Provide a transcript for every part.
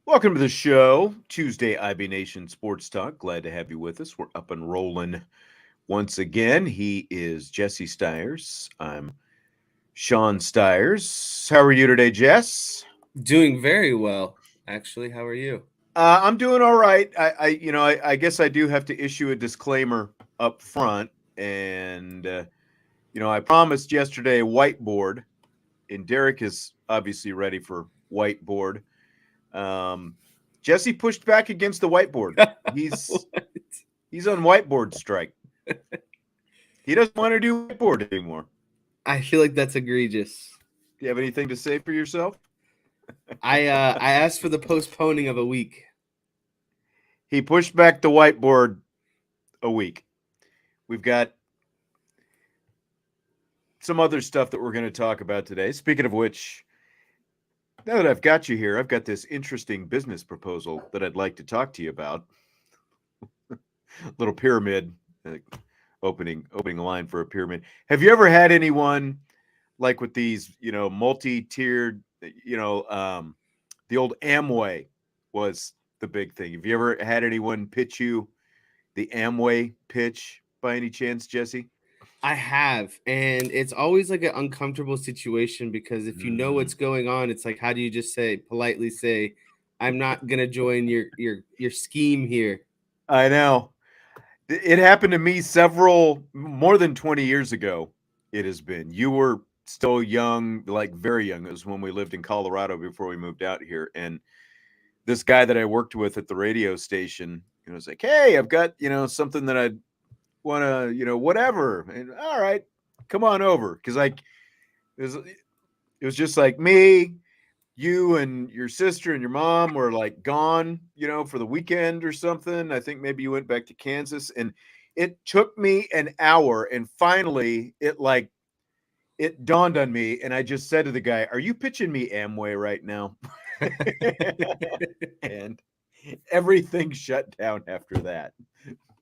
Welcome to the show, Tuesday IB Nation Sports Talk. Glad to have you with us. We're up and rolling once again. He is Jesse Stiers. I'm Sean Stiers. How are you today, Jess? Doing very well, actually. How are you? I'm doing all right. I guess I do have to issue a disclaimer up front, and I promised yesterday a whiteboard, and Derek is obviously ready for whiteboard. Um, Jesse pushed back against the whiteboard. He's He's on whiteboard strike. He doesn't want to do whiteboard anymore. I feel like that's egregious. Do you have anything to say for yourself? I asked for the postponing of a week. He pushed back the whiteboard a week. We've got some other stuff that we're going to talk about today. Speaking of which, now that I've got you here, I've got this interesting business proposal that I'd like to talk to you about. Little pyramid, opening line for a pyramid. Have you ever had anyone like with these, multi-tiered, the old Amway was the big thing. Have you ever had anyone pitch you the Amway pitch by any chance, Jesse? I have, and it's always like an uncomfortable situation because if you know what's going on, it's like, how do you just politely say, I'm not gonna join your scheme here. I know. It happened to me more than 20 years ago. It has been. You were still young, like very young. It was when we lived in Colorado before we moved out here. And this guy that I worked with at the radio station, was like, hey, I've got, something that I'd want to, whatever. And all right, come on over. Cause it was just like me, you and your sister and your mom were like gone, for the weekend or something. I think maybe you went back to Kansas, and it took me an hour. And finally it dawned on me. And I just said to the guy, are you pitching me Amway right now? And everything shut down after that.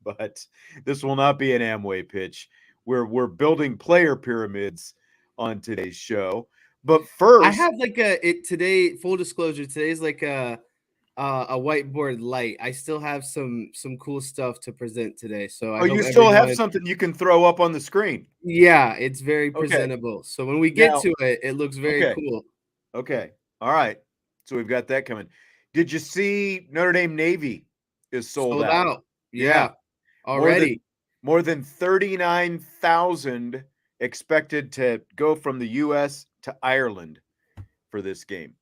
But this will not be an Amway pitch. We're building player pyramids on today's show. But first, I have today. Full disclosure, today's like a whiteboard light. I still have some cool stuff to present today. So I hope you still have something you can throw up on the screen. Yeah, it's very presentable. Okay. So when we get to it, it looks very cool. Okay. All right. So we've got that coming. Did you see Notre Dame Navy is sold out? Yeah. Already. More than 39,000 expected to go from the U.S. to Ireland for this game.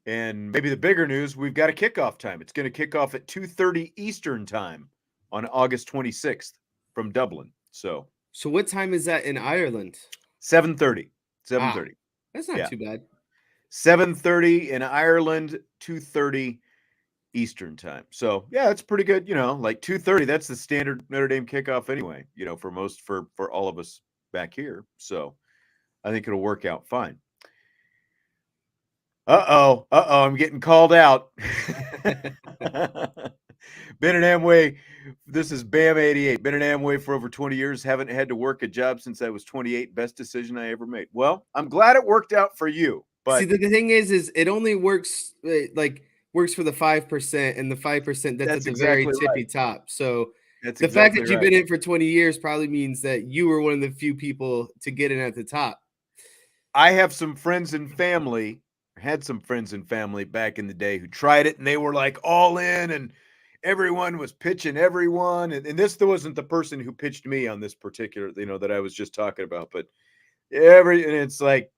And maybe the bigger news, we've got a kickoff time. It's going to kick off at 2:30 Eastern time on August 26th from Dublin. So what time is that in Ireland? 7:30. 7:30. That's not too bad. 7:30 in Ireland, 2:30 Eastern time. So yeah, that's pretty good. Like 2:30. That's the standard Notre Dame kickoff anyway. For all of us back here. So I think it'll work out fine. I'm getting called out. Been an Amway. This is Bam 88. Been an Amway for over 20 years. Haven't had to work a job since I was 28. Best decision I ever made. Well, I'm glad it worked out for you. But see, the thing is it only works works for the 5%, and the 5% that's at the very tippy top. So the fact that you've been in for 20 years probably means that you were one of the few people to get in at the top. I have some friends and family, had some friends and family back in the day who tried it, and they were like all in, and everyone was pitching everyone. And this wasn't the person who pitched me on this particular, that I was just talking about, but and it's like,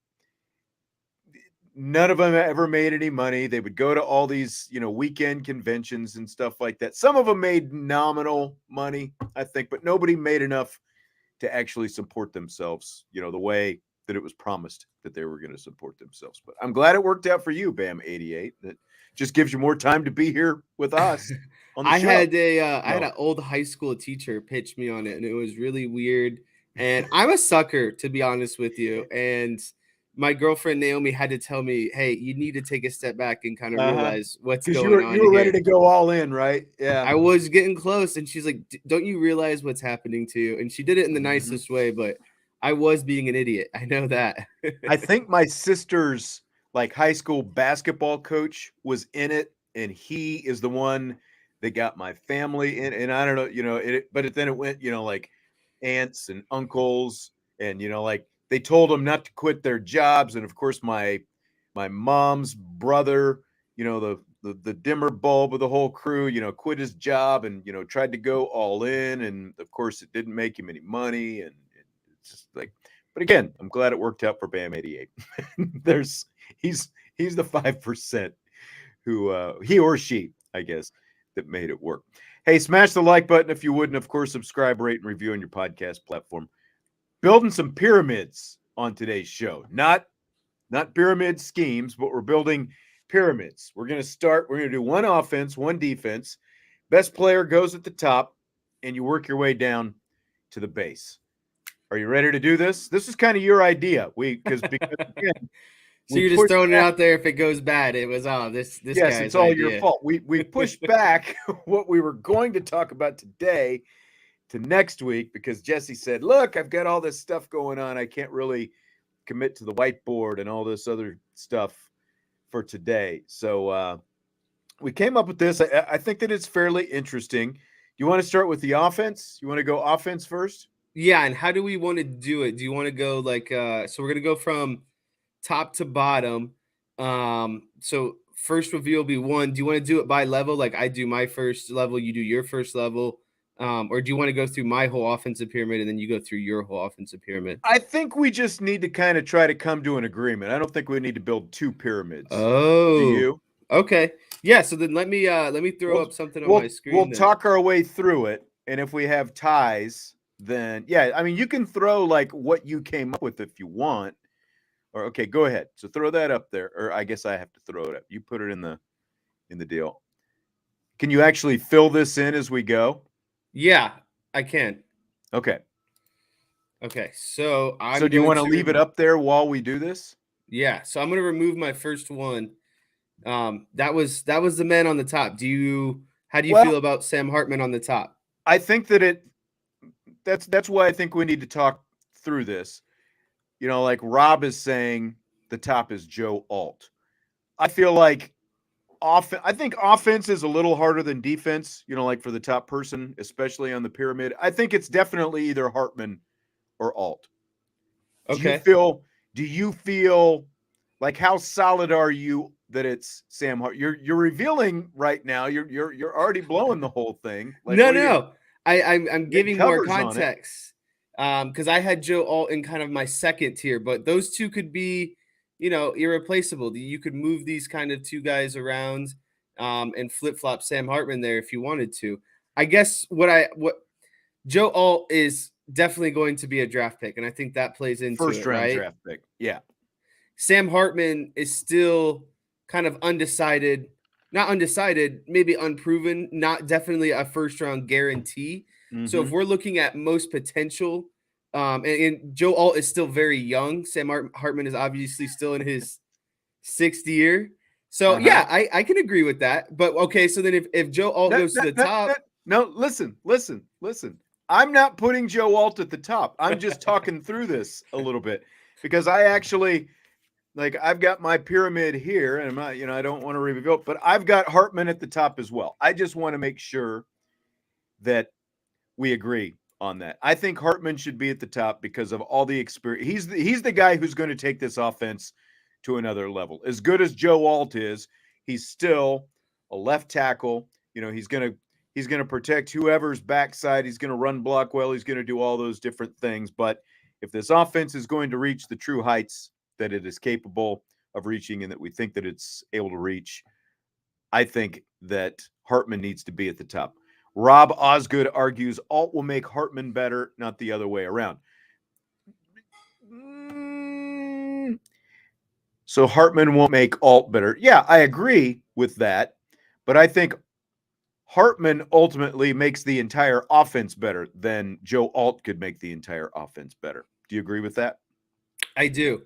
none of them ever made any money. They would go to all these, weekend conventions and stuff like that. Some of them made nominal money, I think, but nobody made enough to actually support themselves, the way that it was promised that they were going to support themselves. But I'm glad it worked out for you, Bam 88. just gives you more time to be here with us on the I show. had an old high school teacher pitch me on it, and it was really weird. And I'm a sucker, to be honest with you. And my girlfriend Naomi had to tell me, "Hey, you need to take a step back and kind of realize what's Because going on you were here." ready to go all in, right? Yeah. I was getting close, and she's like, "Don't you realize what's happening to you?" And she did it in the nicest way, but I was being an idiot. I know that. I think my sister's like high school basketball coach was in it, and he is the one that got my family in. And I don't know, but then it went, like aunts and uncles, and like they told them not to quit their jobs. And of course, my mom's brother, the dimmer bulb of the whole crew, quit his job and tried to go all in, and of course, it didn't make him any money, and it's just like. But again, I'm glad it worked out for Bam 88. He's the 5% who he or she, I guess, that made it work. Hey, smash the like button if you would, and of course, subscribe, rate, and review on your podcast platform. Building some pyramids on today's show. Not pyramid schemes, but we're building pyramids. We're going to do one offense, one defense. Best player goes at the top, and you work your way down to the base. Are you ready to do this? This is kind of your idea. Because again, so you're just throwing it out there. If it goes bad, it was this yes, guy's it's all idea. your fault. We pushed back what we were going to talk about today to next week because Jesse said, "Look, I've got all this stuff going on. I can't really commit to the whiteboard and all this other stuff for today." So we came up with this. I think that it's fairly interesting. You want to start with the offense? You want to go offense first? Yeah, and how do we want to do it? Do you want to go like so we're gonna go from top to bottom. So first review will be 1. Do you want to do it by level? Like I do my first level, you do your first level. Or do you want to go through my whole offensive pyramid and then you go through your whole offensive pyramid? I think we just need to kind of try to come to an agreement. I don't think we need to build 2 pyramids. Oh, do you? Okay. Yeah. So then let me throw up something on my screen. We'll talk our way through it, and if we have ties, then yeah. I mean, you can throw like what you came up with if you want. Or okay, go ahead. So throw that up there, or I guess I have to throw it up. You put it in the deal. Can you actually fill this in as we go? Yeah, I can. Okay. Okay. So do you want to leave it up there while we do this? Yeah. So I'm going to remove my first one. That was the man on the top. How do you feel about Sam Hartman on the top? I think that that's why I think we need to talk through this. Like Rob is saying, the top is Joe Alt. I feel like I think offense is a little harder than defense, like for the top person, especially on the pyramid. I think it's definitely either Hartman or Alt. Okay. Do you feel like how solid are you that it's Sam Hart? You're revealing right now. You're already blowing the whole thing. Like, no. I'm giving more context. Because I had Joe Alt in kind of my second tier, but those two could be, irreplaceable. You could move these kind of 2 guys around and flip-flop Sam Hartman there if you wanted to. I guess what Joe Alt is definitely going to be a draft pick, and I think that plays into first round right? Draft pick. Yeah. Sam Hartman is still kind of undecided, not undecided, maybe unproven, not definitely a first round guarantee. Mm-hmm. So if we're looking at most potential, and Joe Alt is still very young. Sam Hartman is obviously still in his 6th year. So yeah, I can agree with that. But okay, so then if Joe Alt goes to the top. No, listen. I'm not putting Joe Alt at the top. I'm just talking through this a little bit because I actually I've got my pyramid here, and I don't want to reveal it, but I've got Hartman at the top as well. I just want to make sure that we agree on that. I think Hartman should be at the top because of all the experience. He's the guy who's going to take this offense to another level. As good as Joe Alt is, he's still a left tackle. He's going to protect whoever's backside. He's going to run block well. He's going to do all those different things. But if this offense is going to reach the true heights that it is capable of reaching and that we think that it's able to reach, I think that Hartman needs to be at the top. Rob Osgood argues Alt will make Hartman better, not the other way around. So Hartman won't make Alt better. Yeah, I agree. with that. But I think Hartman ultimately makes the entire offense better than Joe Alt could make the entire offense better. Do you agree with that? I do.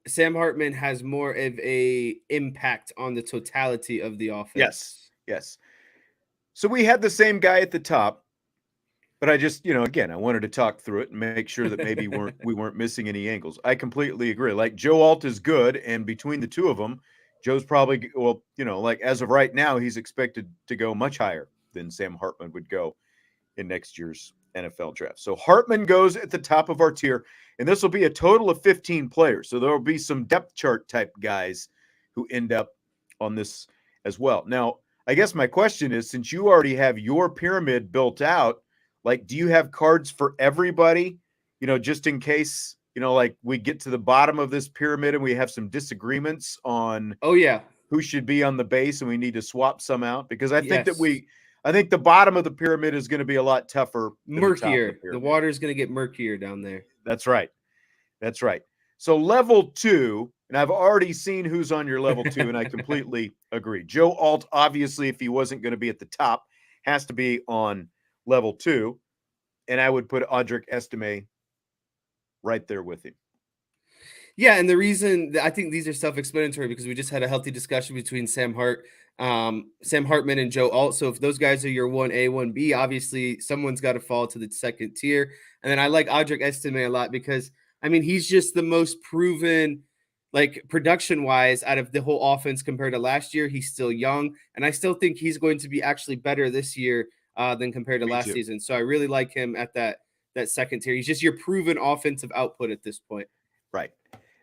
Sam Hartman has more of a impact on the totality of the Yes. offense. Yes. So we had the same guy at the top, but I just, again, I wanted to talk through it and make sure that maybe we weren't missing any angles. I completely agree. Like Joe Alt is good, and between the two of them, Joe's probably like as of right now, he's expected to go much higher than Sam Hartman would go in next year's NFL draft. So Hartman goes at the top of our tier, and this will be a total of 15 players. So there will be some depth chart type guys who end up on this as well. Now, I guess my question is, since you already have your pyramid built out, like, do you have cards for everybody? Just in case, like we get to the bottom of this pyramid and we have some disagreements on Oh yeah, who should be on the base and we need to swap some out, because I think yes. the bottom of the pyramid is going to be a lot tougher than the top of the Murkier. The pyramid. water is going to get murkier down there. That's right. That's right. So level 2, and I've already seen who's on your level 2, and I completely agree. Joe Alt, obviously, if he wasn't going to be at the top, has to be on level 2, and I would put Audric Estime right there with him. Yeah, and the reason that I think these are self-explanatory because we just had a healthy discussion between Sam Hartman and Joe Alt. So if those guys are your 1A, 1B, obviously someone's got to fall to the second tier. And then I like Audric Estime a lot because he's just the most proven, like production-wise, out of the whole offense compared to last year. He's still young, and I still think he's going to be actually better this year than compared to Me last too. season. So I really like him at that second tier. He's just your proven offensive output at this point. Right.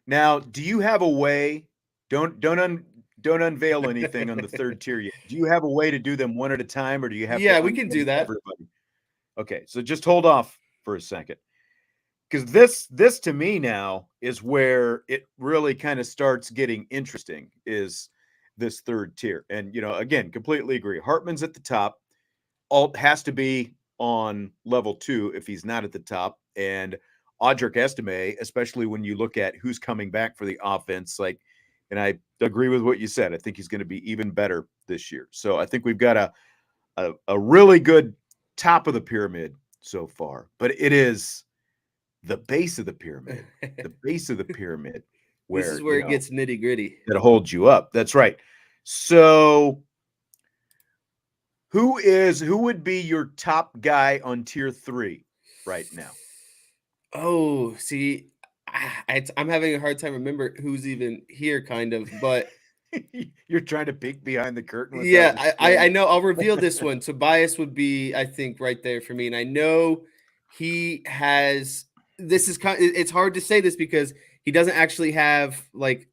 Now, do you have a way? Don't unveil anything on the third tier yet. Do you have a way to do them one at a time, or do you have to Yeah, we can unveil do that. everybody? Okay, so just hold off for a second, because this to me now is where it really kind of starts getting interesting. Is this third tier? And again, completely agree. Hartman's at the top. Alt has to be on level 2 if he's not at the top, and Audric Estime, especially when you look at who's coming back for the offense, and I agree with what you said. I think he's going to be even better this year. So I think we've got a really good top of the pyramid so far, but it is the base of the pyramid, This where, is where it gets nitty gritty. that holds you up. That's right. So who would be your top guy on tier 3 right now? Oh, see, I'm having a hard time remember who's even here, kind of. But You're trying to peek behind the curtain without yeah, I disclosing. know. I'll reveal this one. Tobias would be, I think, right there for me. And I know he has. This is kind. It's hard to say this because he doesn't actually have like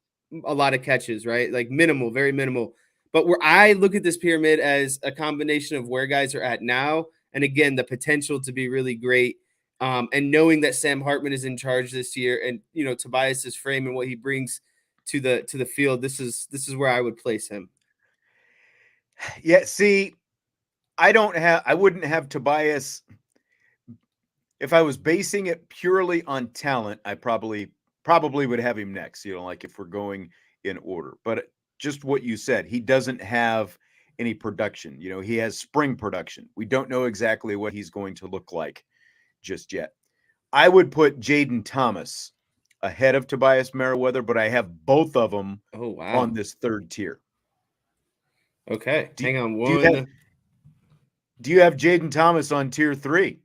a lot of catches, right? Like minimal, very minimal. But where I look at this pyramid as a combination of where guys are at now, and again, the potential to be really great. And knowing that Sam Hartman is in charge this year, and Tobias's frame and what he brings to the field, this is where I would place him. Yeah, see, I wouldn't have Tobias if I was basing it purely on talent. I probably would have him next, like if we're going in order. But just what you said, he doesn't have any production. He has spring production. We don't know exactly what he's going to look like just yet. I would put Jaden Thomas ahead of Tobias Merriweather, but I have both of them Oh on wow. this third tier. Okay, Do, hang on do you have one. Jaden Thomas on tier 3?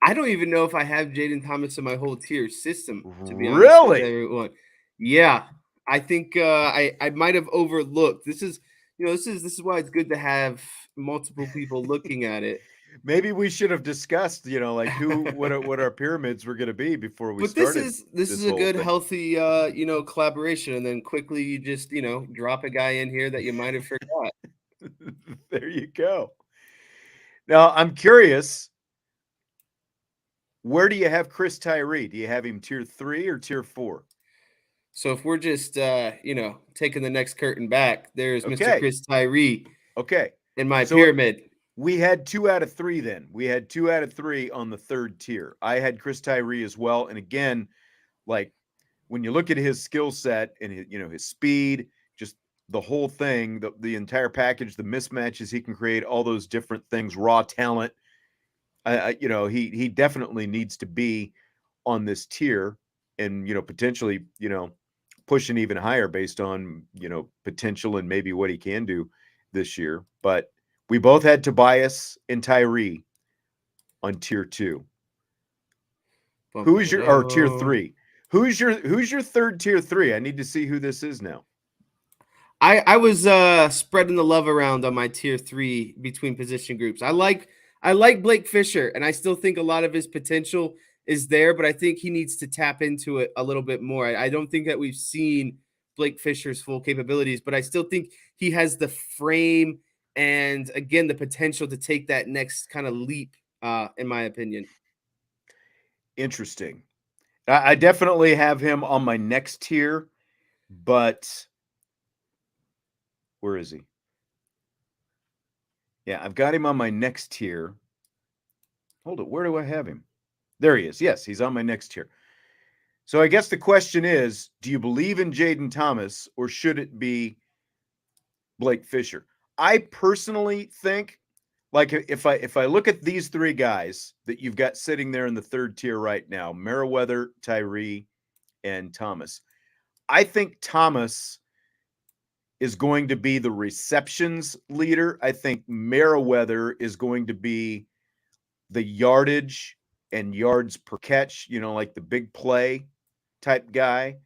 I don't even know if I have Jaden Thomas in my whole tier system, to be honest with Really? everyone. Yeah, I think I might have overlooked. This is why it's good to have multiple people looking at it. Maybe we should have discussed, like what our pyramids were going to be before we But this started is this is this a whole good, thing. healthy collaboration, and then quickly you just drop a guy in here that you might have forgot. There you go. Now, I'm curious, where do you have Chris Tyree? Do you have him tier 3 or tier 4? So if we're just taking the next curtain back, there's Mr. Okay. Chris Tyree Okay. in my So pyramid. we had 2 out of 3 then. We had 2 out of 3 on the third tier. I had Chris Tyree as well. And again, like when you look at his skill set and his speed, just the whole thing, the entire package, the mismatches he can create, all those different things, raw talent. He definitely needs to be on this tier, and potentially pushing even higher based on potential and maybe what he can do this year. But we both had Tobias and Tyree on tier 2. Who is your or tier 3? Who's your third tier 3? I need to see who this is now. I was spreading the love around on my tier 3 between position groups. I like Blake Fisher, and I still think a lot of his potential is there, but I think he needs to tap into it a little bit more. I don't think that we've seen Blake Fisher's full capabilities, but I still think he has the frame and, again, the potential to take that next kind of leap, in my opinion. Interesting. I definitely have him on my next tier, but where is he? Yeah, I've got him on my next tier. Hold it. Where do I have him? There he is. Yes, he's on my next tier. So I guess the question is, do you believe in Jaden Thomas, or should it be Blake Fisher? I personally think, like, if I look at these 3 guys that you've got sitting there in the third tier right now, Meriwether, Tyree, and Thomas, I think Thomas is going to be the receptions leader. I think Meriwether is going to be the yardage and yards per catch, like the big play type guy.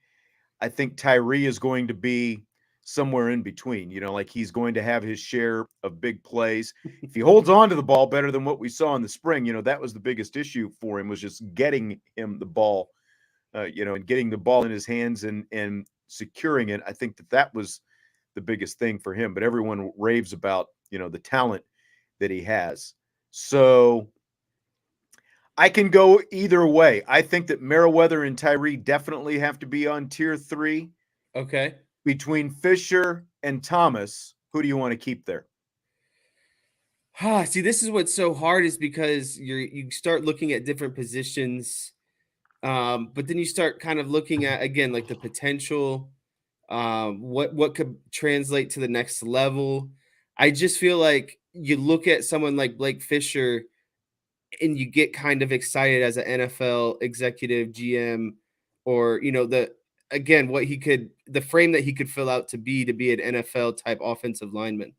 I think Tyree is going to be somewhere in between, like he's going to have his share of big plays. If he holds on to the ball better than what we saw in the spring, that was the biggest issue for him, was just getting him the ball, and getting the ball in his hands and securing it. I think that was the biggest thing for him, but everyone raves about, the talent that he has. So I can go either way. I think that Meriwether and Tyree definitely have to be on tier 3. Okay. Between Fisher and Thomas, who do you want to keep there? See, this is what's so hard, is because you start looking at different positions, but then you start kind of looking at, again, like the potential, what could translate to the next level. I just feel like you look at someone like Blake Fisher and you get kind of excited as an NFL executive, GM, or the frame that he could fill out to be an NFL type offensive lineman.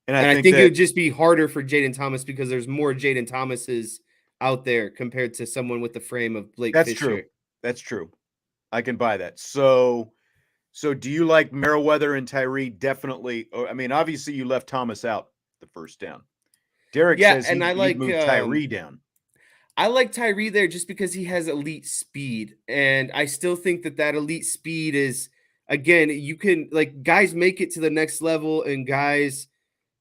And I think think it would just be harder for Jaden Thomas because there's more Jaden Thomases out there compared to someone with the frame of Blake that's Fisher. true. That's true. I can buy that. So do you like Meriwether and Tyree? Definitely. I mean, obviously you left Thomas out the first down. Derek says and he'd move Tyree down. I like Tyree there just because he has elite speed, and I still think that elite speed is, again, you can, like, guys make it to the next level, and guys,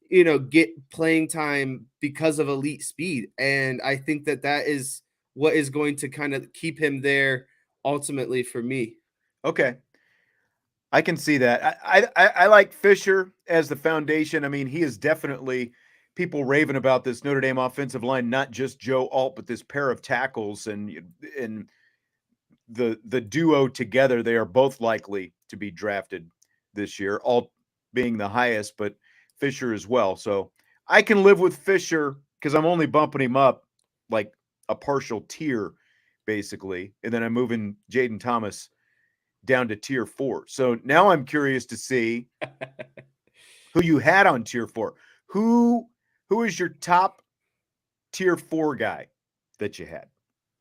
get playing time because of elite speed, and I think that is what is going to kind of keep him there ultimately for me. Okay. I can see that. I like Fisher as the foundation. I mean, he is definitely, people raving about this Notre Dame offensive line, not just Joe Alt, but this pair of tackles and the duo together. They are both likely to be drafted this year, Alt being the highest, but Fisher as well. So I can live with Fisher because I'm only bumping him up like a partial tier, basically, and then I'm moving Jaden Thomas down to tier 4. So now I'm curious to see who you had on tier 4. Who is your top tier 4 guy that you had?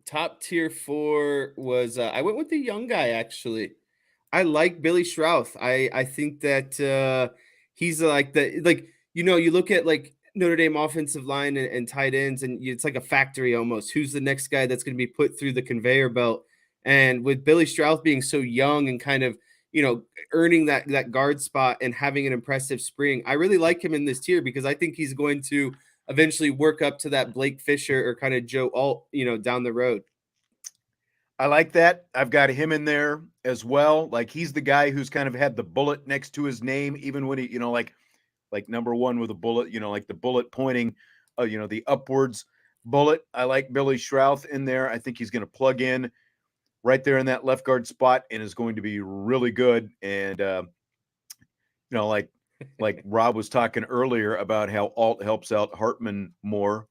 Top tier 4 was, I went with the young guy, actually. I like Billy Schrauth. I think that he's you look at, like, Notre Dame offensive line and tight ends, and it's like a factory almost. Who's the next guy that's going to be put through the conveyor belt? And with Billy Schrauth being so young and kind of, earning that guard spot and having an impressive spring, I really like him in this tier because I think he's going to eventually work up to that Blake Fisher or kind of Joe Alt, down the road. I like that. I've got him in there as well. Like, he's the guy who's kind of had the bullet next to his name, even when he, like number 1 with a bullet, like the bullet pointing, the upwards bullet. I like Billy Schrauth in there. I think he's going to plug in right there in that left guard spot and is going to be really good. And like Rob was talking earlier about how Alt helps out Hartman more.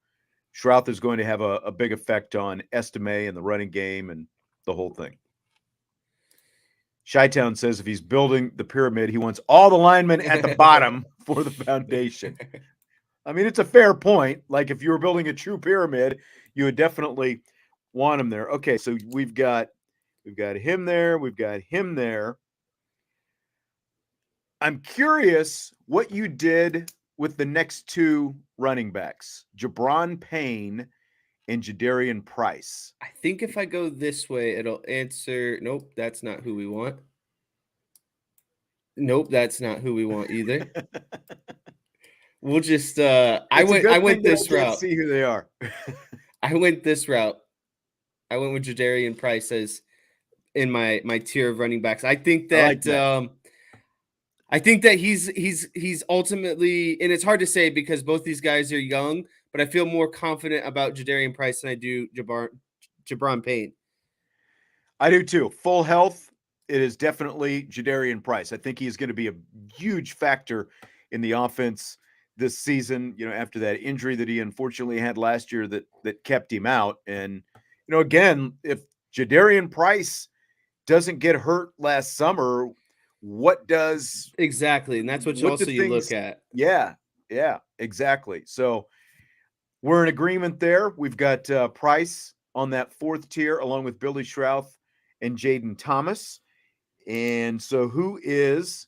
Shrouth is going to have a big effect on Estime and the running game and the whole thing. Chi-Town says if he's building the pyramid, he wants all the linemen at the bottom for the foundation. I mean, it's a fair point. Like if you were building a true pyramid, you would definitely want him there. Okay, so we've got him there, we've got him there. I'm curious what you did with the next two running backs, Jabron Payne and Jadarian Price. I think if I go this way, it'll answer. Nope, that's not who we want. Nope, that's not who we want either. We'll just I went this route. See who they are. I went this route. I went with Jadarian Price as in my tier of running backs. I think that, I think that he's ultimately, and it's hard to say because both these guys are young, but I feel more confident about Jadarian Price than I do Jabron Payne. I do too. Full health, it is definitely Jadarian Price. I think he's going to be a huge factor in the offense this season, after that injury that he unfortunately had last year that kept him out. And, again, if Jadarian Price doesn't get hurt last summer, what does exactly? And that's what you look at. Yeah, exactly. So we're in agreement there. We've got Price on that fourth tier, along with Billy Shrouth and Jaden Thomas. And so who is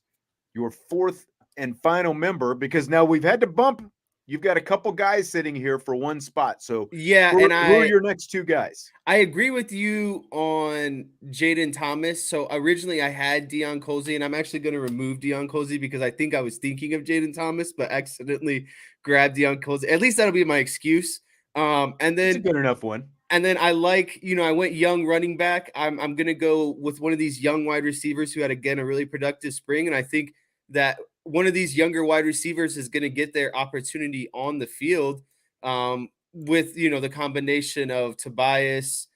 your fourth and final member? Because now we've had to bump. You've got a couple guys sitting here for one spot. So yeah, who are your next two guys? I agree with you on Jaden Thomas. So originally I had Deion Colzie, and I'm actually going to remove Deion Colzie because I think I was thinking of Jaden Thomas, but accidentally grabbed Deion Colzie. At least that'll be my excuse. And then it's a good enough one. And then I I went young running back. I'm going to go with one of these young wide receivers who had, again, a really productive spring. And I think that one of these younger wide receivers is going to get their opportunity on the field with, the combination of Tobias,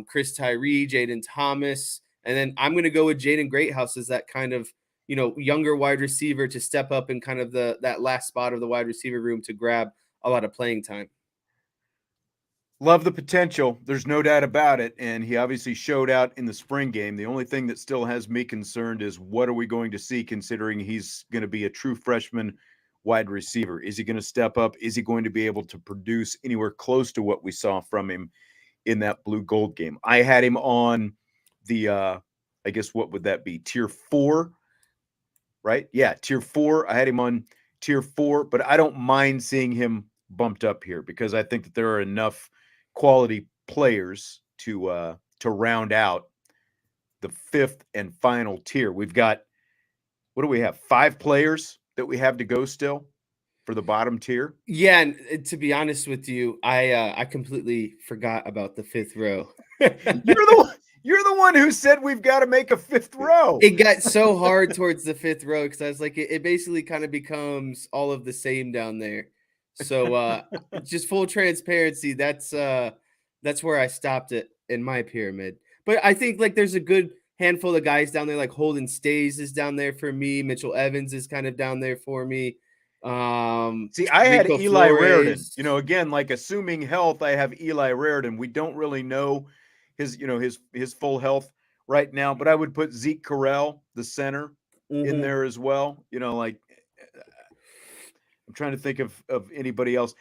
Chris Tyree, Jaden Thomas. And then I'm going to go with Jaden Greathouse as that kind of, younger wide receiver to step up in kind of that last spot of the wide receiver room to grab a lot of playing time. Love the potential. There's no doubt about it. And he obviously showed out in the spring game. The only thing that still has me concerned is what are we going to see, considering he's going to be a true freshman wide receiver? Is he going to step up? Is he going to be able to produce anywhere close to what we saw from him in that blue gold game? I had him on the, I guess, what would that be? Tier 4, right? Yeah, tier 4. I had him on tier 4, but I don't mind seeing him bumped up here because I think that there are enough quality players to round out the fifth and final tier. We've got, what do we have? 5 players that we have to go still for the bottom tier. Yeah, and to be honest with you, I completely forgot about the fifth row. You're the one who said we've got to make a fifth row. It got so hard towards the fifth row because I was like, it basically kind of becomes all of the same down there. So just full transparency, that's where I stopped it in my pyramid. But I think like there's a good handful of guys down there, like Holden Stays is down there for me. Mitchell Evans is kind of down there for me. See, I had Eli Raridan. Again, like assuming health, I have Eli Raridan. We don't really know his full health right now, but I would put Zeke Correll, the center, in there as well. I'm trying to think of anybody else.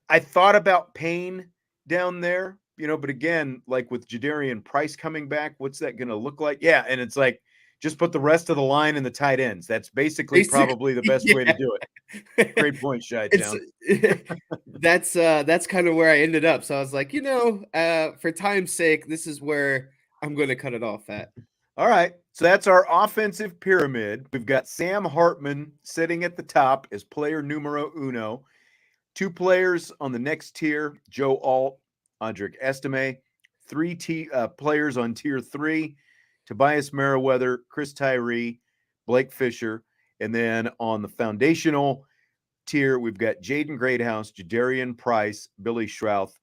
I thought about Payne down there, but again, like with Jadarian Price coming back, what's that going to look like? Yeah, and it's like just put the rest of the line in the tight ends. That's basically probably the best way to do it. Great point, Chi-Town. That's kind of where I ended up. So I was like, for time's sake, this is where I'm going to cut it off at. All right. So that's our offensive pyramid. We've got Sam Hartman sitting at the top as player numero uno. 2 players on the next tier, Joe Alt, Audric Estime. 3 players on tier 3, Tobias Merriweather, Chris Tyree, Blake Fisher. And then on the foundational tier, we've got Jaden Greathouse, Jadarian Price, Billy Shrouth,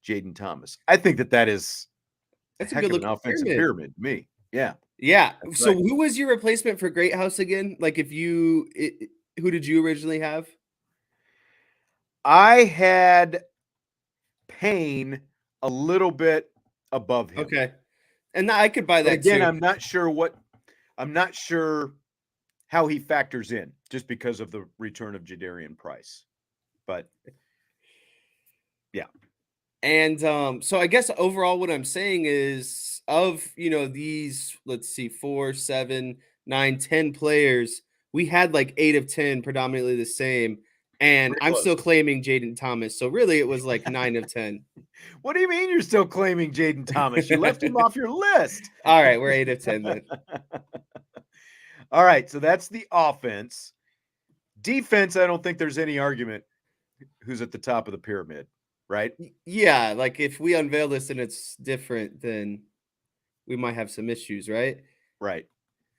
Jaden Thomas. I think that is That's a heck good of an looking offensive pyramid. Me, yeah, Yeah. that's So right. who was your replacement for Great House again? Like who did you originally have? I had Payne a little bit above him. Okay. And I could buy But that again, too. I'm not sure how he factors in just because of the return of Jadarian Price. But yeah. And so I guess overall what I'm saying is of these, let's see, 4, 7, 9, 10 players, we had like 8 of 10 predominantly the same. And Pretty I'm close. still claiming Jaden Thomas. So really it was like 9 of 10. What do you mean you're still claiming Jaden Thomas? You left him off your list. All right, we're 8 of 10 then. All right, so that's the offense. Defense, I don't think there's any argument who's at the top of the pyramid, right? Yeah, like if we unveil this and it's different, then we might have some issues, right? Right.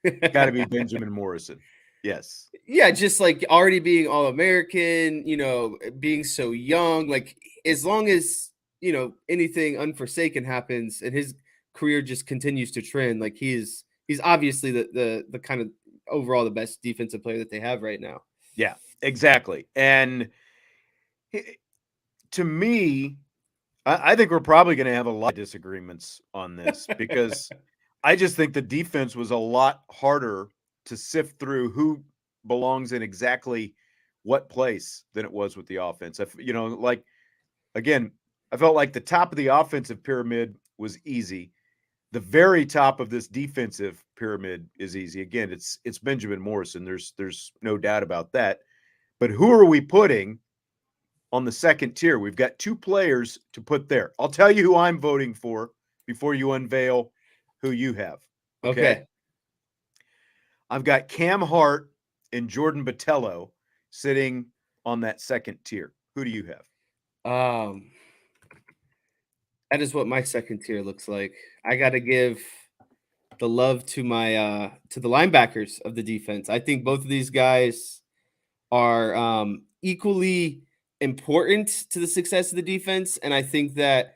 Got to be Benjamin Morrison. Yes. Yeah, just like already being all American, being so young, like as long as, anything unforsaken happens and his career just continues to trend, like he's obviously the kind of overall the best defensive player that they have right now. Yeah, exactly. And to me, I think we're probably going to have a lot of disagreements on this because I just think the defense was a lot harder to sift through who belongs in exactly what place than it was with the offense. Like, again, I felt like the top of the offensive pyramid was easy. The very top of this defensive pyramid is easy. Again, it's Benjamin Morrison. There's no doubt about that. But who are we putting on the second tier? We've got 2 players to put there. I'll tell you who I'm voting for before you unveil who you have. Okay. I've got Cam Hart and Jordan Botelho sitting on that second tier. Who do you have? That is what my second tier looks like. I got to give the love to my to the linebackers of the defense. I think both of these guys are equally important to the success of the defense, and I think that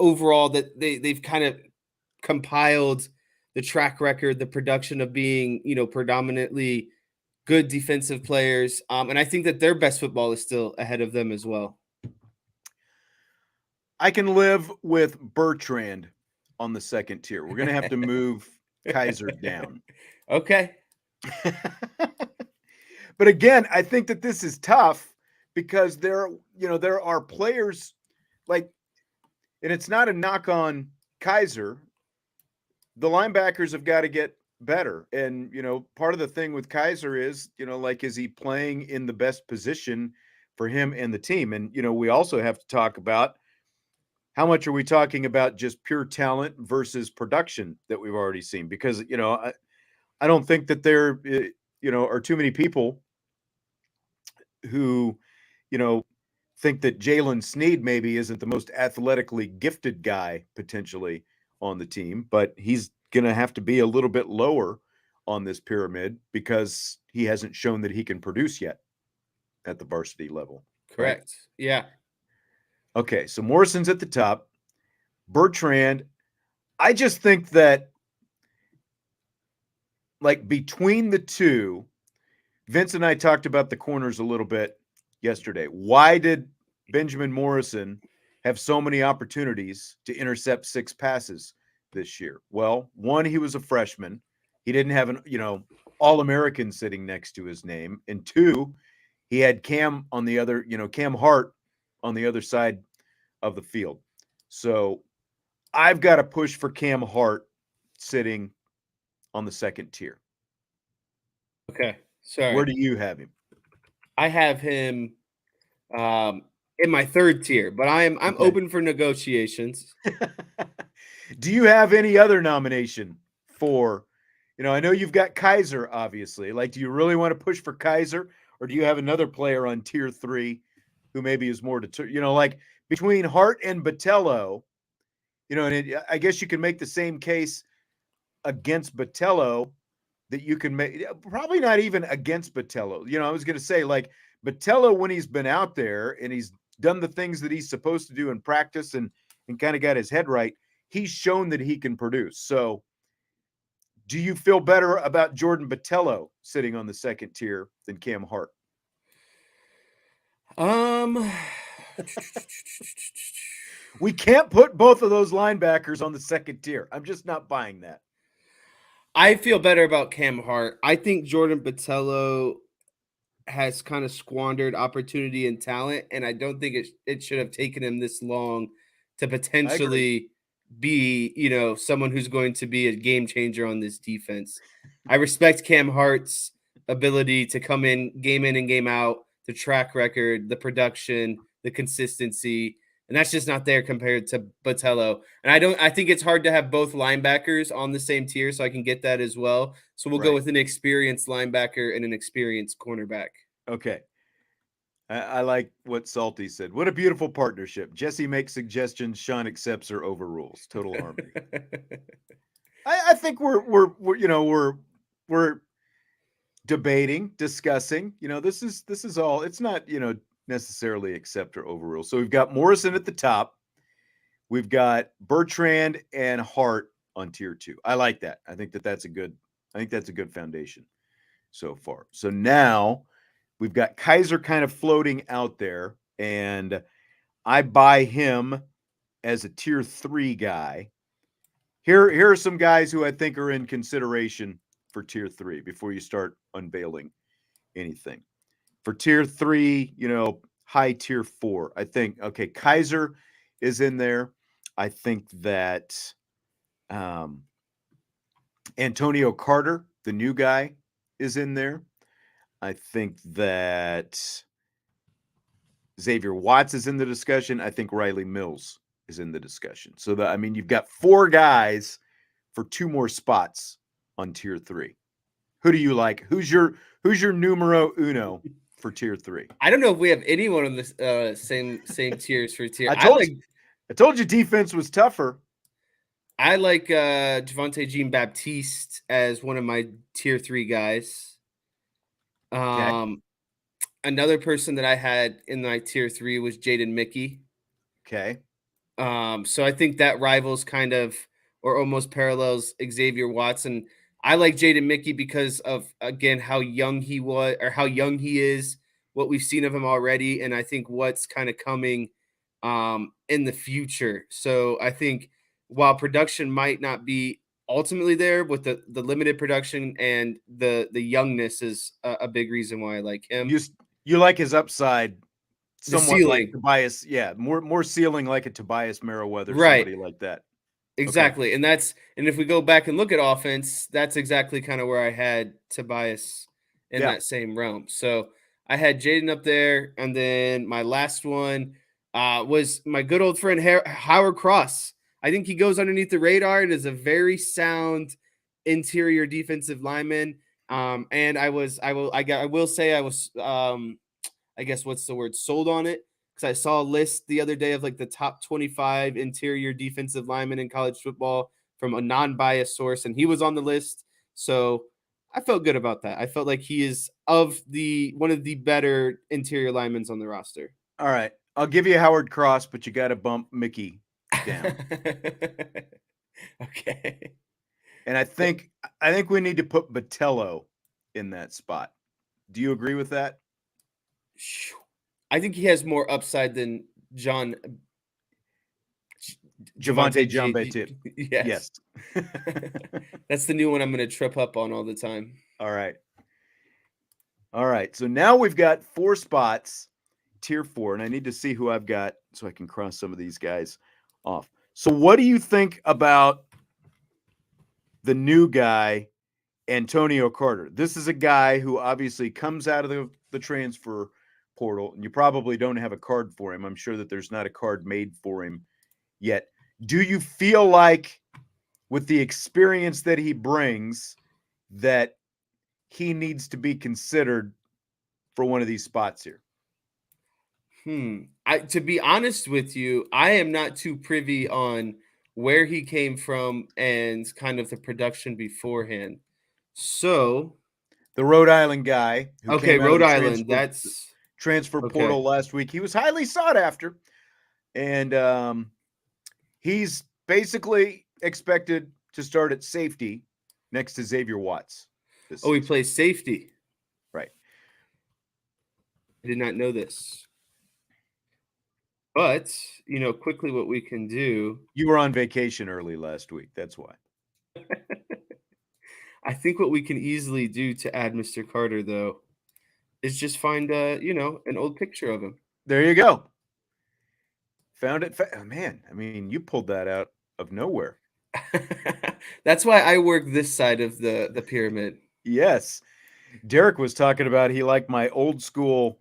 overall that they've kind of compiled the track record, the production of being predominantly good defensive players, and I think that their best football is still ahead of them as well. I can live with Bertrand on the second tier. We're going to have to move Kaiser down. Okay. But again, I think that this is tough because there are players like, and it's not a knock on Kaiser. The linebackers have got to get better. And, part of the thing with Kaiser is, like, is he playing in the best position for him and the team? And, we also have to talk about how much are we talking about just pure talent versus production that we've already seen? Because, I don't think that there, are too many people who, think that Jalen Sneed maybe isn't the most athletically gifted guy potentially on the team, but he's going to have to be a little bit lower on this pyramid because he hasn't shown that he can produce yet at the varsity level. Correct. Right? Yeah. Okay, so Morrison's at the top. Bertrand, I just think that, like, between the two, Vince and I talked about the corners a little bit yesterday. Why did Benjamin Morrison have so many opportunities to intercept 6 passes this year? Well, one, he was a freshman. He didn't have an, All-American sitting next to his name. And 2, he had Cam on the other, Cam Hart on the other side of the field. So I've got to push for Cam Hart sitting on the second tier. Okay. Sorry. Where do you have him? I have him in my third tier, but I'm okay. Open for negotiations. Do you have any other nomination for, I know you've got Kaiser, obviously. Like, do you really want to push for Kaiser, or do you have another player on tier 3 who maybe is more like between Hart and Botelho, and I guess you can make the same case against Botelho that you can make, probably not even against Botelho. I was going to say, like, Botelho, when he's been out there and he's done the things that he's supposed to do in practice and and kind of got his head right, he's shown that he can produce. So do you feel better about Jordan Botelho sitting on the second tier than Cam Hart? We can't put both of those linebackers on the second tier. I'm just not buying that. I feel better about Cam Hart. I think Jordan Botelho has kind of squandered opportunity and talent, and I don't think it should have taken him this long to potentially be, someone who's going to be a game changer on this defense. I respect Cam Hart's ability to come in and game out, the track record, the production, the consistency, and that's just not there compared to Botelho. And I think it's hard to have both linebackers on the same tier, so I can get that as well. So we'll go with an experienced linebacker and an experienced cornerback. Okay. I like what Salty said. What a beautiful partnership. Jesse makes suggestions, Sean accepts or overrules. Total harmony. I think we're debating, discussing. This is all. It's not necessarily accept or overrule. So we've got Morrison at the top. We've got Bertrand and Hart on tier 2. I like that. I think that's a good foundation so far. So now we've got Kaiser kind of floating out there, and I buy him as a tier 3 guy. Here are some guys who I think are in consideration for tier 3 before you start unveiling anything. For tier 3, high tier 4, I think, okay, Kaiser is in there. I think that Antonio Carter, the new guy, is in there. I think that Xavier Watts is in the discussion. I think Riley Mills is in the discussion. So you've got 4 guys for 2 more spots on tier 3. Who do you like? Who's your numero uno for tier 3? I don't know if we have anyone on this same tiers for tier. I told you defense was tougher. I like Javonte Jean-Baptiste as one of my tier 3 guys. Okay. Another person that I had in my tier 3 was Jaden Mickey. Okay. So I think that rivals kind of or almost parallels Xavier Watson. I like Jaden Mickey because of, again, how young he was or how young he is, what we've seen of him already, and I think what's kind of coming in the future. So I think while production might not be ultimately there with the limited production and the youngness is a big reason why I like him. You like his upside somewhat like Tobias, more ceiling like a Tobias Merriweather, right? Somebody like that. Exactly. Okay. And if we go back and look at offense, that's exactly kind of where I had Tobias in that same realm. So I had Jaden up there, and then my last one was my good old friend Howard Cross. I think he goes underneath the radar and is a very sound interior defensive lineman. And I will say I was I guess what's the word, sold on it, because I saw a list the other day of like the top 25 interior defensive linemen in college football from a non-biased source, and he was on the list. So I felt good about that. I felt like he is one of the better interior linemen on the roster. All right. I'll give you Howard Cross, but you got to bump Mickey down. Okay. And I think we need to put Botelho in that spot. Do you agree with that? I think he has more upside than Javonte Jean-Baptiste. Yes. That's the new one I'm going to trip up on all the time. All right. So now we've got 4 spots, tier 4, and I need to see who I've got so I can cross some of these guys off. So what do you think about the new guy, Antonio Carter? This is a guy who obviously comes out of the transfer portal, and you probably don't have a card for him. I'm sure that there's not a card made for him yet. Do you feel like with the experience that he brings that he needs to be considered for one of these spots here? To be honest with you, I am not too privy on where he came from and kind of the production beforehand. So the Rhode Island guy who came Rhode Island, that's transfer portal last week. He was highly sought after. And He's basically expected to start at safety next to Xavier Watts this Oh, he season. plays safety. Right. I did not know this. But, quickly what we can do. You were on vacation early last week. That's why. I think what we can easily do to add Mr. Carter, though, is just find, an old picture of him. There you go. Found it. Oh, man, I mean, you pulled that out of nowhere. That's why I work this side of the pyramid. Yes. Derek was talking about he liked my old school,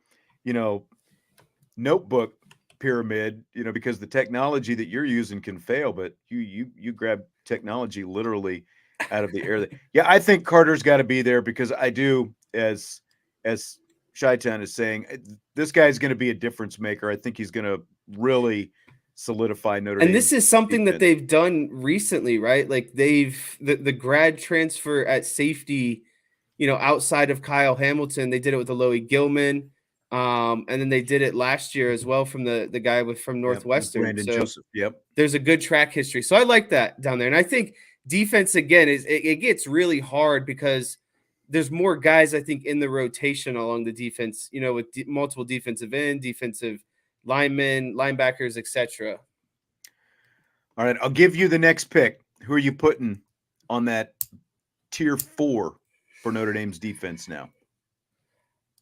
notebook pyramid, because the technology that you're using can fail, but you grab technology literally out of the air. Yeah, I think Carter's got to be there because I do, as Chi-Town is saying, this guy's going to be a difference maker. I think he's going to really solidify Notre Dame. And this is something that they've done recently, right? Like the grad transfer at safety, outside of Kyle Hamilton, they did it with Alohi Gilman. And then they did it last year as well from the guy from Northwestern. Brandon Joseph. Yep. There's a good track history. So I like that down there. And I think defense, again, it gets really hard because there's more guys, I think, in the rotation along the defense, with multiple defensive end, defensive linemen, linebackers, etc. All right, I'll give you the next pick. Who are you putting on that tier 4 for Notre Dame's defense now?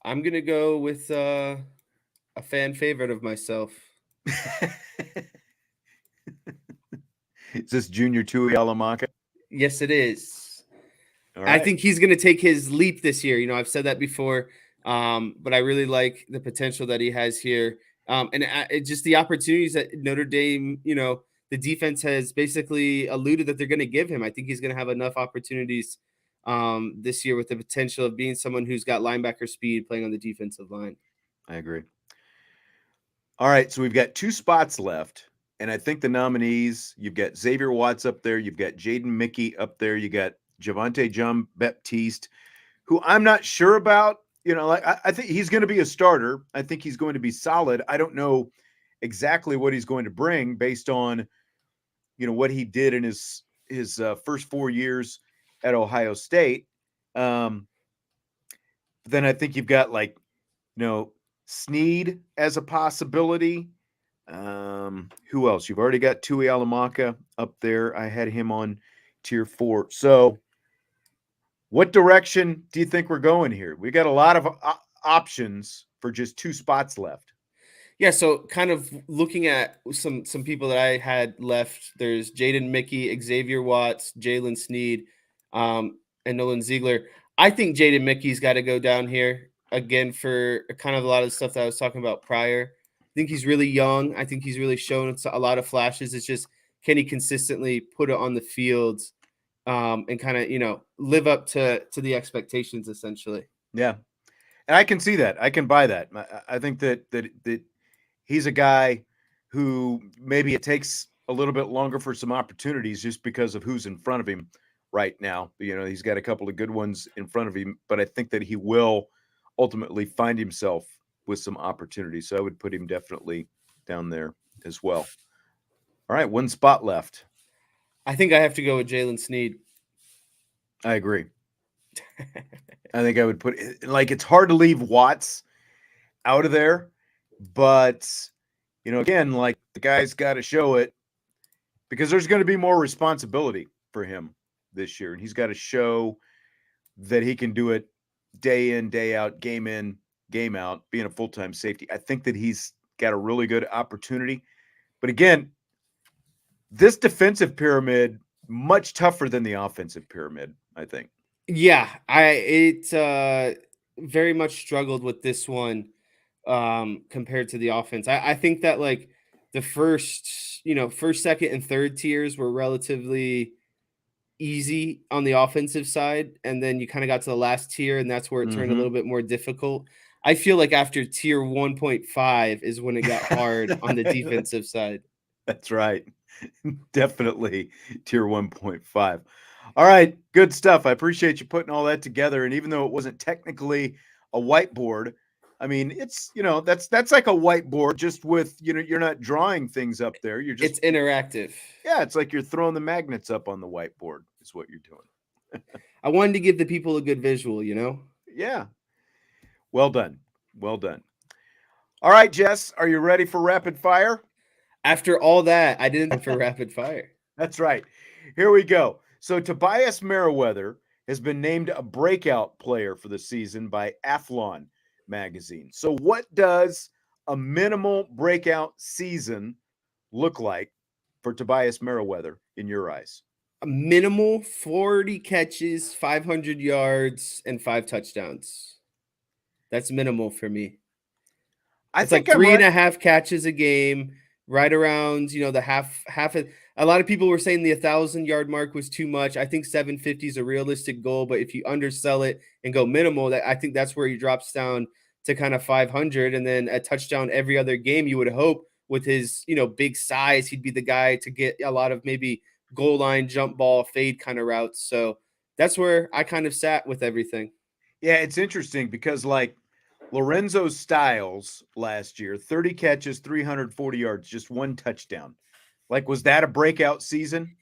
I'm going to go with a fan favorite of myself. Is this Junior Tui Alamaka? Yes, it is. Right. I think he's going to take his leap this year. I've said that before, but I really like the potential that he has here. And just the opportunities that Notre Dame, the defense has basically alluded that they're going to give him. I think he's going to have enough opportunities this year with the potential of being someone who's got linebacker speed playing on the defensive line. I agree. All right, so we've got 2 spots left. And I think the nominees, you've got Xavier Watts up there. You've got Jaden Mickey up there. You got Javonte Jean-Baptiste, who I'm not sure about. I think he's going to be a starter. I think he's going to be solid. I don't know exactly what he's going to bring based on, what he did in his first 4 years at Ohio State. Then I think you've got Sneed as a possibility. Who else? You've already got Tui Alamaka up there. I had him on tier 4. So what direction do you think we're going here? We got a lot of options for just 2 spots left. Yeah, so kind of looking at some people that I had left, there's Jaden Mickey, Xavier Watts, Jalen Sneed, and Nolan Ziegler. I think Jaden Mickey's got to go down here again for kind of a lot of the stuff that I was talking about prior. I think he's really young. I think he's really shown a lot of flashes. It's just, can he consistently put it on the field and kind of, live up to the expectations, essentially. Yeah. And I can see that. I can buy that. I think that he's a guy who maybe it takes a little bit longer for some opportunities just because of who's in front of him right now. He's got a couple of good ones in front of him, but I think that he will ultimately find himself with some opportunities. So I would put him definitely down there as well. All right, 1 spot left. I think I have to go with Jalen Sneed. I agree. I think I would put it's hard to leave Watts out of there, but again, the guy's got to show it because there's going to be more responsibility for him this year, and he's got to show that he can do it day in, day out, game in, game out, being a full-time safety. I think that he's got a really good opportunity. But again, this defensive pyramid, much tougher than the offensive pyramid, I think. Yeah, very much struggled with this one compared to the offense. I think that the first, second, and third tiers were relatively easy on the offensive side, and then you kind of got to the last tier, and that's where it turned a little bit more difficult. I feel like after tier 1.5 is when it got hard on the defensive side. That's right. Definitely tier 1.5. All right, good stuff. I appreciate you putting all that together. And even though it wasn't technically a whiteboard, I mean, it's that's like a whiteboard, just with you're not drawing things up there. You're just it's interactive. Yeah, it's like you're throwing the magnets up on the whiteboard. Is what you're doing. I wanted to give the people a good visual, Yeah. Well done. Well done. All right, Jess, are you ready for rapid fire? After all that, I didn't for rapid fire. That's right. Here we go. So Tobias Merriweather has been named a breakout player for the season by Athlon magazine. So what does a minimal breakout season look like for Tobias Merriweather in your eyes? A minimal 40 catches, 500 yards, and 5 touchdowns. That's minimal for me. It's like 3.5 catches a game, right around, the half of. A lot of people were saying the 1,000-yard mark was too much. I think 750 is a realistic goal, but if you undersell it and go minimal, I think that's where he drops down to kind of 500, and then a touchdown every other game. You would hope with his, big size, he'd be the guy to get a lot of maybe goal line, jump ball, fade kind of routes. So that's where I kind of sat with everything. Yeah, it's interesting because Lorenzo Styles last year, 30 catches, 340 yards, just one touchdown. Was that a breakout season?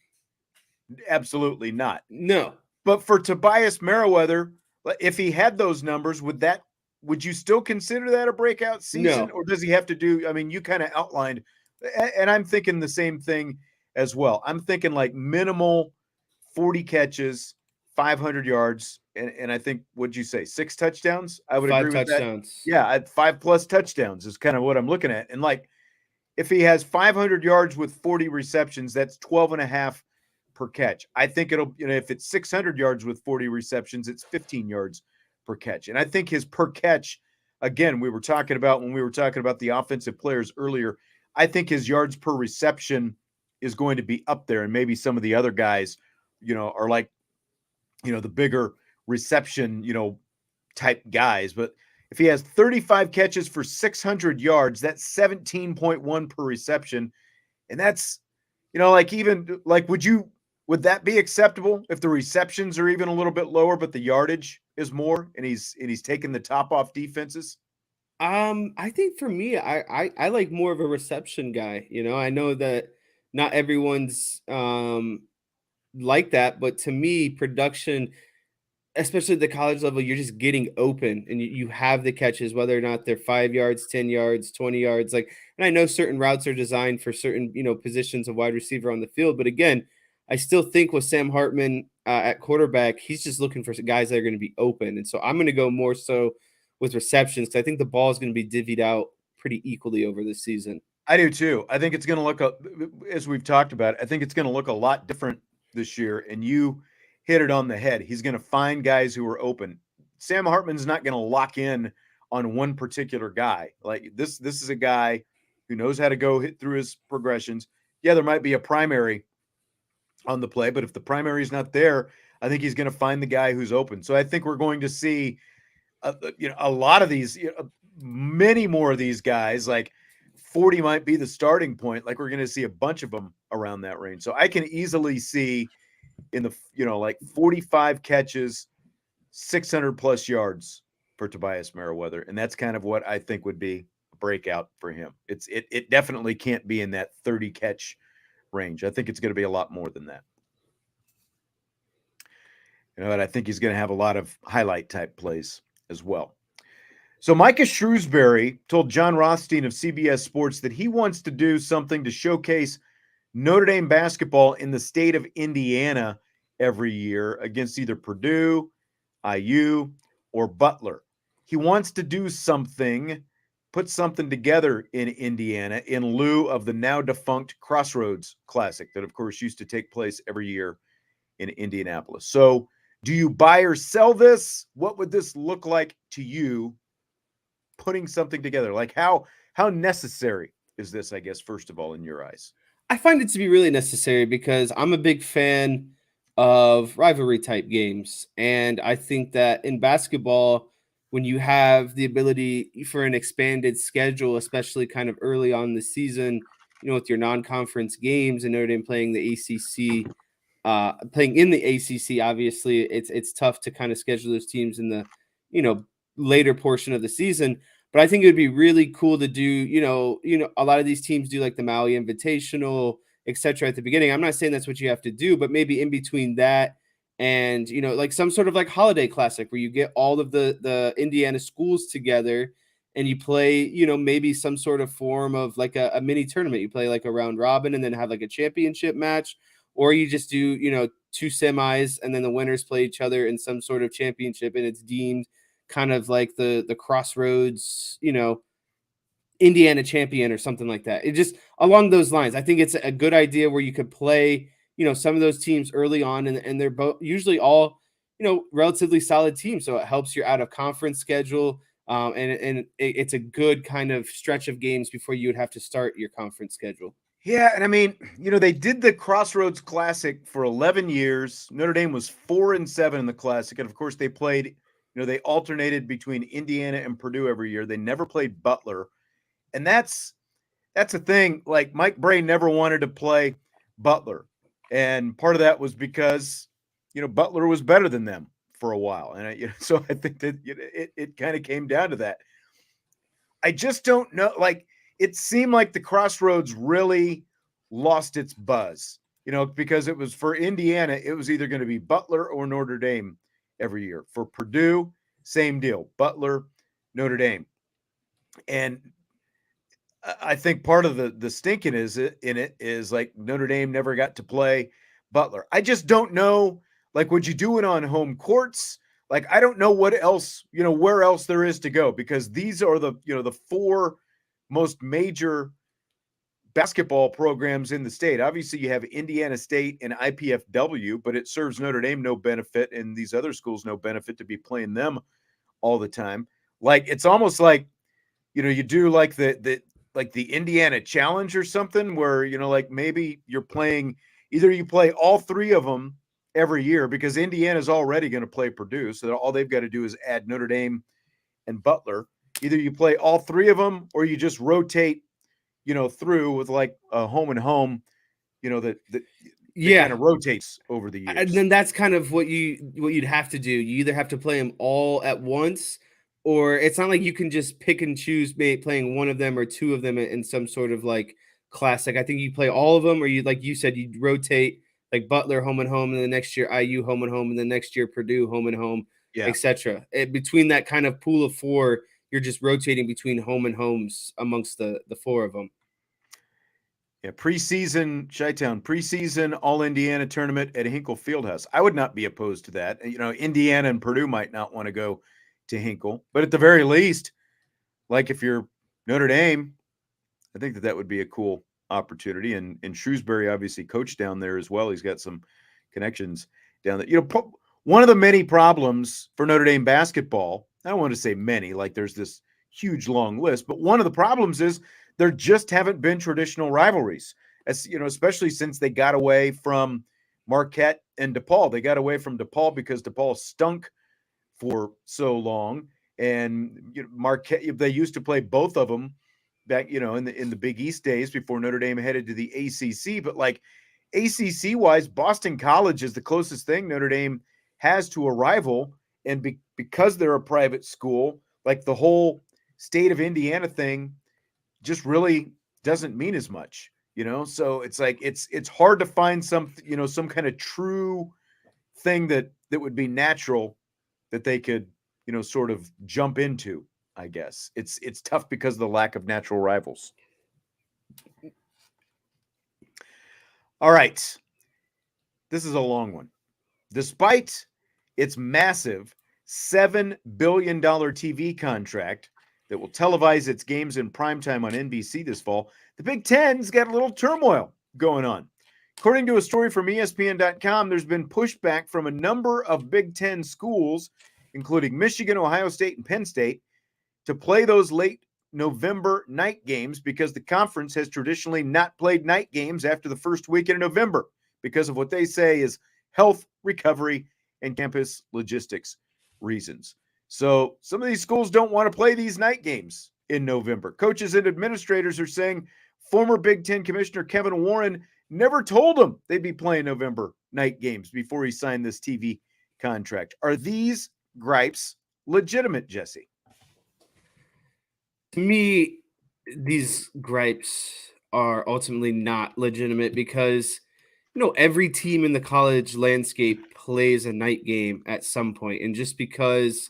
Absolutely not. No. But for Tobias Merriweather, if he had those numbers, would you still consider that a breakout season? No. Or does he have to do, I mean, you kind of outlined, and I'm thinking the same thing as well. I'm thinking minimal 40 catches, 500 yards, and I think, what'd you say, 6 touchdowns? I would agree with that. Yeah, at 5+ touchdowns is kind of what I'm looking at. And if he has 500 yards with 40 receptions, that's 12 and a half per catch. I think it'll, if it's 600 yards with 40 receptions, it's 15 yards per catch. And I think his per catch, again, when we were talking about the offensive players earlier, I think his yards per reception is going to be up there. And maybe some of the other guys, are the bigger reception, type guys. But if he has 35 catches for 600 yards, that's 17.1 per reception. And that's, would that be acceptable if the receptions are even a little bit lower, but the yardage is more and he's taking the top off defenses? I think for me, I like more of a reception guy. I know that not everyone's like that, but to me, production, especially at the college level, you're just getting open and you have the catches, whether or not they're 5 yards, 10 yards, 20 yards. And I know certain routes are designed for certain, positions of wide receiver on the field. But again, I still think with Sam Hartman at quarterback, he's just looking for guys that are going to be open. And so I'm going to go more so with receptions because I think the ball is going to be divvied out pretty equally over this season. I do too. I think it's going to look, as we've talked about, I think it's going to look a lot different this year. And you hit it on the head. He's going to find guys who are open. Sam Hartman's not going to lock in on one particular guy. This is a guy who knows how to go hit through his progressions. Yeah, there might be a primary on the play, but if the primary is not there, I think he's going to find the guy who's open. So I think we're going to see a lot of these, many more of these guys. 40 might be the starting point. We're going to see a bunch of them around that range. So I can easily see in the 45 catches, 600 plus yards for Tobias Merriweather, and that's kind of what I think would be a breakout for him. It definitely can't be in that 30 catch range. I think it's going to be a lot more than that. And I think he's going to have a lot of highlight type plays as well. So Micah Shrewsbury told John Rothstein of CBS Sports that he wants to do something to showcase Notre Dame basketball in the state of Indiana every year against either Purdue, IU, or Butler. He wants to do something, put something together in Indiana in lieu of the now defunct Crossroads Classic that, of course, used to take place every year in Indianapolis. So do you buy or sell this? What would this look like to you, putting something together? How necessary is this, I guess, first of all, in your eyes? I find it to be really necessary because I'm a big fan of rivalry type games. And I think that in basketball, when you have the ability for an expanded schedule, especially kind of early on in the season, with your non-conference games and Notre Dame playing the ACC, playing in the ACC, obviously it's tough to kind of schedule those teams in the, later portion of the season. But I think it would be really cool to do, a lot of these teams do like the Maui Invitational, etc. at the beginning. I'm not saying that's what you have to do, but maybe in between that and, like some sort of like holiday classic where you get all of the Indiana schools together and you play, maybe some sort of form of like a mini tournament. You play like a round robin and then have like a championship match, or you just do, two semis and then the winners play each other in some sort of championship, and it's deemed kind of like the Crossroads, Indiana champion or something like that. It just along those lines. I think it's a good idea where you could play, some of those teams early on, and they're both usually all, relatively solid teams. So it helps your out of conference schedule. And it's a good kind of stretch of games before you would have to start your conference schedule. Yeah, and I mean, they did the Crossroads Classic for 11 years. Notre Dame was 4-7 in the Classic, and of course, they played. They alternated between Indiana and Purdue every year. They never played Butler, and that's a thing. Like Mike Bray never wanted to play Butler, and part of that was because Butler was better than them for a while, and so I think that it kind of came down to that. I just don't know. Like, it seemed like the Crossroads really lost its buzz, because it was for Indiana, it was either going to be Butler or Notre Dame every year. For Purdue, same deal, Butler, Notre Dame. And I think part of the stinking in it is like Notre Dame never got to play Butler. I just don't know. Like, would you do it on home courts? Like, I don't know what else, where else there is to go, because these are the four most major basketball programs in the state. Obviously, you have Indiana State and IPFW, but it serves Notre Dame no benefit and these other schools no benefit to be playing them all the time. Like, it's almost like, you do like the Indiana Challenge or something where, like maybe you're playing, either you play all three of them every year because Indiana's already going to play Purdue. So all they've got to do is add Notre Dame and Butler. Either you play all three of them or you just rotate, through with like a home and home, that kind of rotates over the years. And then that's kind of what you'd have to do. You either have to play them all at once, or it's not like you can just pick and choose playing one of them or two of them in some sort of like classic. I think you play all of them, or you, like you said, you rotate like Butler home and home, and the next year IU home and home, and the next year Purdue home and home, etc. Between that kind of pool of four, you're just rotating between home and homes amongst the four of them. Yeah, preseason Chi-Town preseason All Indiana tournament at Hinkle Fieldhouse. I would not be opposed to that. Indiana and Purdue might not want to go to Hinkle, but at the very least, like if you're Notre Dame, I think that would be a cool opportunity. And Shrewsbury obviously coached down there as well. He's got some connections down there. One of the many problems for Notre Dame basketball, I don't want to say many, like there's this huge long list, but one of the problems is there just haven't been traditional rivalries, as especially since they got away from Marquette and DePaul. They got away from DePaul because DePaul stunk for so long, and Marquette, they used to play both of them back, in the Big East days before Notre Dame headed to the ACC. But like ACC wise, Boston College is the closest thing Notre Dame has to a rival, and because they're a private school, like the whole state of Indiana thing just really doesn't mean as much, so it's like it's hard to find some kind of true thing that would be natural that they could sort of jump into. I guess it's tough because of the lack of natural rivals. All right, this is a long one. Despite its massive $7 billion TV contract that will televise its games in primetime on NBC this fall, the Big Ten's got a little turmoil going on. According to a story from ESPN.com, there's been pushback from a number of Big Ten schools, including Michigan, Ohio State, and Penn State, to play those late November night games because the conference has traditionally not played night games after the first weekend of November because of what they say is health, recovery, and campus logistics reasons. So some of these schools don't want to play these night games in November. Coaches and administrators are saying former Big Ten Commissioner Kevin Warren never told them they'd be playing November night games before he signed this TV contract. Are these gripes legitimate, Jesse? To me, these gripes are ultimately not legitimate because every team in the college landscape plays a night game at some point, and just because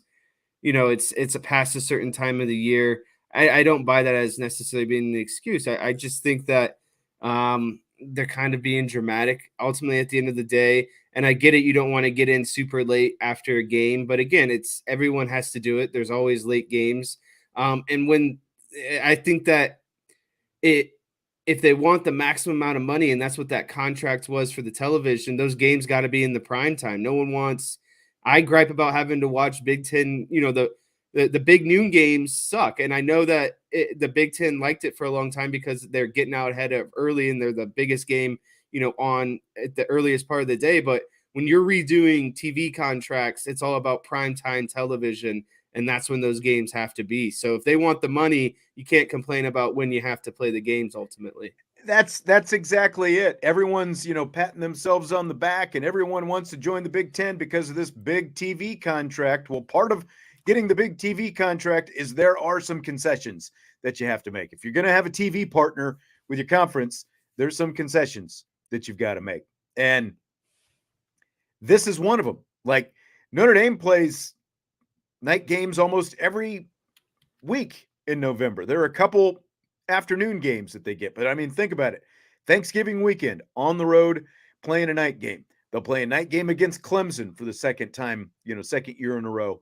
it's a past a certain time of the year, I don't buy that as necessarily being an excuse. I just think that they're kind of being dramatic ultimately at the end of the day. And I get it, you don't want to get in super late after a game, but again, it's everyone has to do it. There's always late games. And when I think that it if they want the maximum amount of money, and that's what that contract was for the television, those games got to be in the prime time. No one wants. I gripe about having to watch Big Ten. The big noon games suck, and I know that the Big Ten liked it for a long time because they're getting out ahead of early, and they're the biggest game on at the earliest part of the day. But when you're redoing TV contracts, it's all about prime time television, and that's when those games have to be. So if they want the money, you can't complain about when you have to play the games ultimately. That's exactly it. Everyone's, patting themselves on the back, and everyone wants to join the Big Ten because of this big TV contract. Well, part of getting the big TV contract is there are some concessions that you have to make. If you're going to have a TV partner with your conference, there's some concessions that you've got to make. And this is one of them. Like, Notre Dame plays night games almost every week in November. There are a couple afternoon games that they get, but I mean, think about it. Thanksgiving weekend on the road, playing a night game. They'll play a night game against Clemson for the second time, second year in a row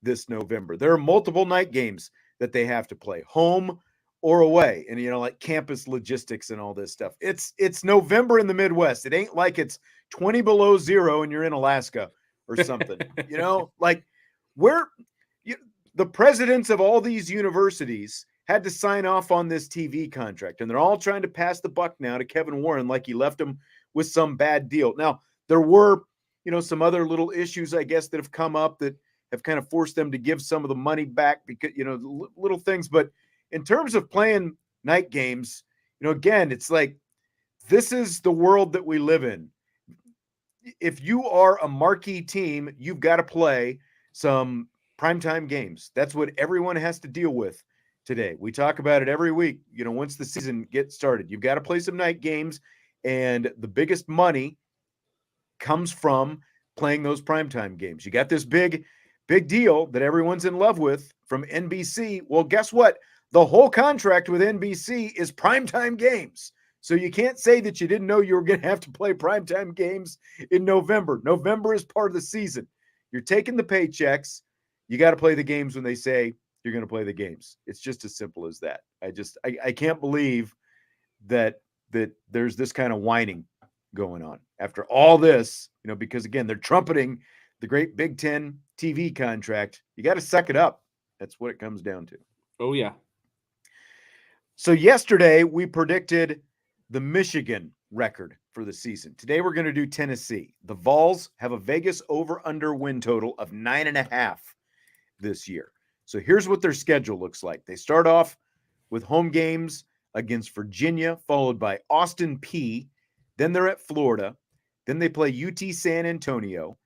this November. There are multiple night games that they have to play, home or away, and like campus logistics and all this stuff. It's November in the Midwest. It ain't like it's 20 below zero and you're in Alaska or something. Like where the presidents of all these universities had to sign off on this TV contract, and they're all trying to pass the buck now to Kevin Warren like he left them with some bad deal. Now, there were, some other little issues, I guess, that have come up that have kind of forced them to give some of the money back because, little things. But in terms of playing night games, again, it's like this is the world that we live in. If you are a marquee team, you've got to play some primetime games. That's what everyone has to deal with today. We talk about it every week. Once the season gets started, you've got to play some night games, and the biggest money comes from playing those primetime games. You got this big deal that everyone's in love with from NBC. Well, guess what? The whole contract with NBC is primetime games. So you can't say that you didn't know you were going to have to play primetime games in November. November is part of the season. You're taking the paychecks. You got to play the games when they say you're going to play the games. It's just as simple as that. I can't believe that there's this kind of whining going on after all this, because again, they're trumpeting the great Big Ten TV contract. You got to suck it up. That's what it comes down to. Oh, yeah. So yesterday we predicted the Michigan record for the season. Today we're going to do Tennessee. The Vols have a Vegas over-under win total of 9.5 this year. So here's what their schedule looks like. They start off with home games against Virginia, followed by Austin Peay. Then they're at Florida. Then they play UT San Antonio,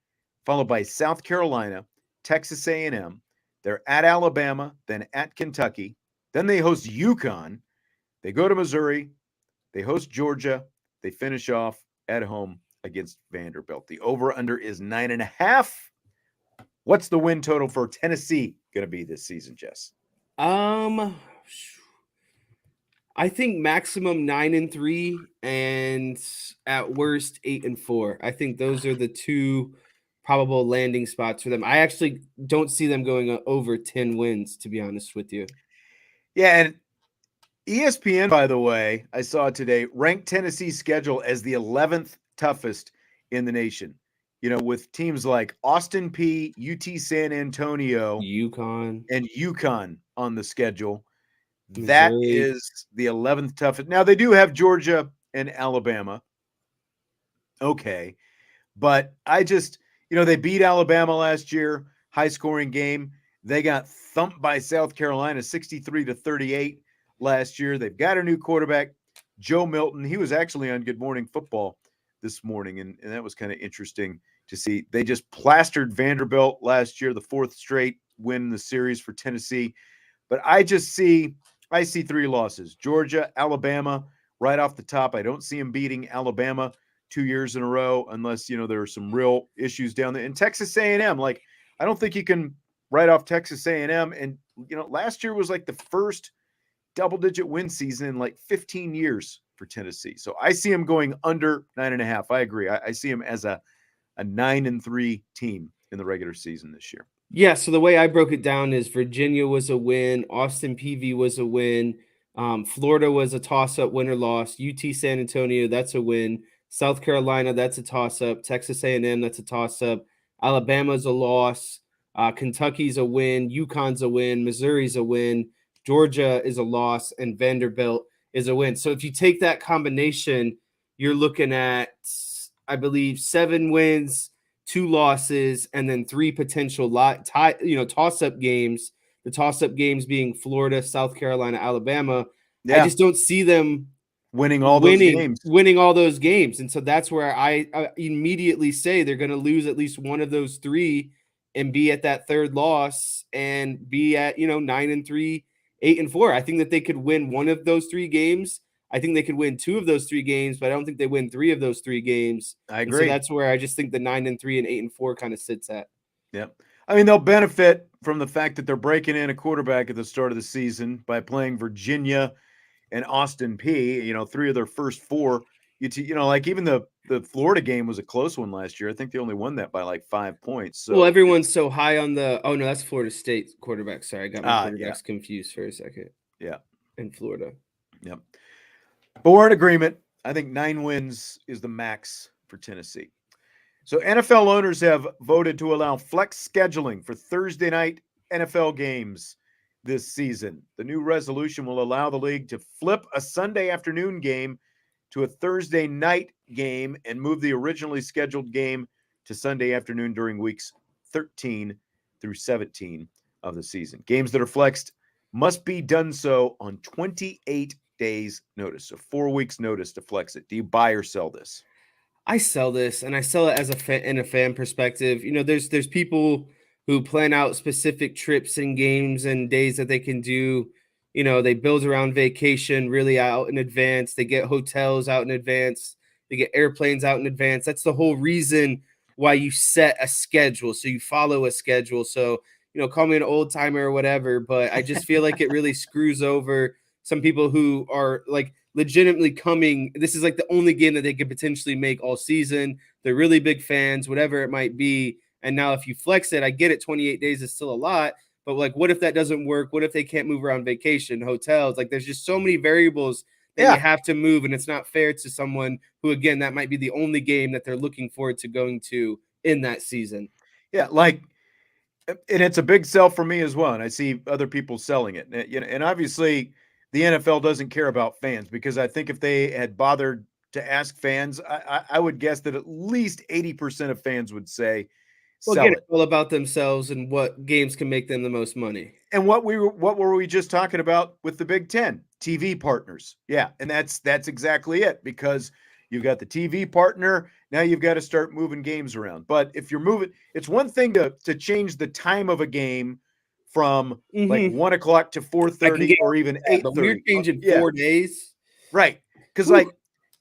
followed by South Carolina, Texas A&M. They're at Alabama, then at Kentucky. Then they host UConn. They go to Missouri. They host Georgia. They finish off at home against Vanderbilt. The over-under is 9.5. What's the win total for Tennessee going to be this season, Jess? I think maximum 9-3, and at worst 8-4. I think those are the two probable landing spots for them. I actually don't see them going over 10 wins, to be honest with you. Yeah, and ESPN, by the way, I saw today, ranked Tennessee's schedule as the 11th toughest in the nation. With teams like Austin Peay, UT San Antonio, UConn, and UConn on the schedule. Missouri. That is the 11th toughest. Now, they do have Georgia and Alabama. Okay. But I just, they beat Alabama last year, high-scoring game. They got thumped by South Carolina 63-38 last year. They've got a new quarterback, Joe Milton. He was actually on Good Morning Football this morning, and that was kind of interesting to see. They just plastered Vanderbilt last year, the fourth straight win in the series for Tennessee. But I see 3 losses. Georgia, Alabama, right off the top. I don't see them beating Alabama 2 years in a row unless, there are some real issues down there. And Texas A&M, like, I don't think you can write off Texas A&M. And, last year was like the first double-digit win season in like 15 years for Tennessee. So I see them going under 9.5. I agree. I see them as a 9-3 team in the regular season this year. Yeah, so the way I broke it down is Virginia was a win, Austin Peay was a win, Florida was a toss-up, win or loss, UT San Antonio, that's a win, South Carolina, that's a toss-up, Texas A&M, that's a toss-up, Alabama's a loss, Kentucky's a win, UConn's a win, Missouri's a win, Georgia is a loss, and Vanderbilt is a win. So if you take that combination, you're looking at, I believe, 7 wins, 2 losses, and then 3 potential toss-up games. The toss-up games being Florida, South Carolina, Alabama. Yeah. I just don't see them winning all those games. And so that's where I immediately say they're going to lose at least one of those 3 and be at that 3rd loss and be at, 9-3, 8-4. I think that they could win one of those 3 games. I think they could win 2 of those 3 games, but I don't think they win 3 of those 3 games. I agree. And so that's where I just think the 9-3 and 8-4 kind of sits at. Yep. I mean, they'll benefit from the fact that they're breaking in a quarterback at the start of the season by playing Virginia and Austin Peay. 3 of their first 4. Like even the Florida game was a close one last year. I think they only won that by like 5 points. So well, everyone's so high on the. Oh no, that's Florida State quarterback. Sorry, I got my quarterbacks confused for a second. Yeah, in Florida. Yep. But we're in agreement. I think 9 wins is the max for Tennessee. So NFL owners have voted to allow flex scheduling for Thursday night NFL games this season. The new resolution will allow the league to flip a Sunday afternoon game to a Thursday night game and move the originally scheduled game to Sunday afternoon during weeks 13 through 17 of the season. Games that are flexed must be done so on 28 days notice. So 4 weeks notice to flex it. Do you buy or sell this? I sell this, and I sell it as in a fan perspective. There's people who plan out specific trips and games and days that they can do. They build around vacation really out in advance. They get hotels out in advance. They get airplanes out in advance. That's the whole reason why you set a schedule. So you follow a schedule. So, call me an old timer or whatever, but I just feel like it really screws over some people who are like legitimately coming. This is like the only game that they could potentially make all season. They're really big fans, whatever it might be. And now if you flex it, I get it. 28 days is still a lot, but like, what if that doesn't work? What if they can't move around vacation, hotels? Like there's just so many variables that you have to move. And it's not fair to someone who, again, that might be the only game that they're looking forward to going to in that season. Yeah. And it's a big sell for me as well. And I see other people selling it. And obviously the NFL doesn't care about fans, because I think if they had bothered to ask fans, I would guess that at least 80% of fans would say, sell it. All about themselves and what games can make them the most money. And what were we just talking about with the Big Ten? TV partners. Yeah. And that's exactly it, because you've got the TV partner. Now you've got to start moving games around. But if you're moving, it's one thing to change the time of a game from like 1 o'clock to 4:30 or even 8:30. But we're changing 4 days. Right. Because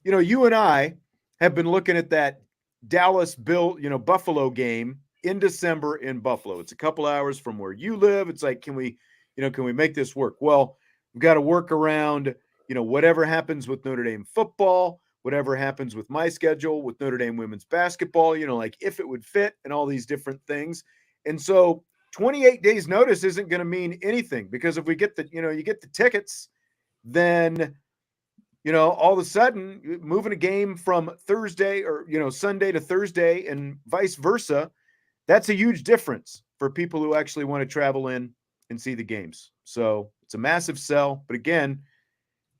you and I have been looking at that Dallas Buffalo game in December in Buffalo. It's a couple hours from where you live. It's like, can we make this work? Well, we've got to work around, whatever happens with Notre Dame football, whatever happens with my schedule, with Notre Dame women's basketball, like if it would fit and all these different things. And so 28 days notice isn't going to mean anything, because if we get you get the tickets, then, all of a sudden moving a game from Thursday or, Sunday to Thursday and vice versa, that's a huge difference for people who actually want to travel in and see the games. So it's a massive sell. But again,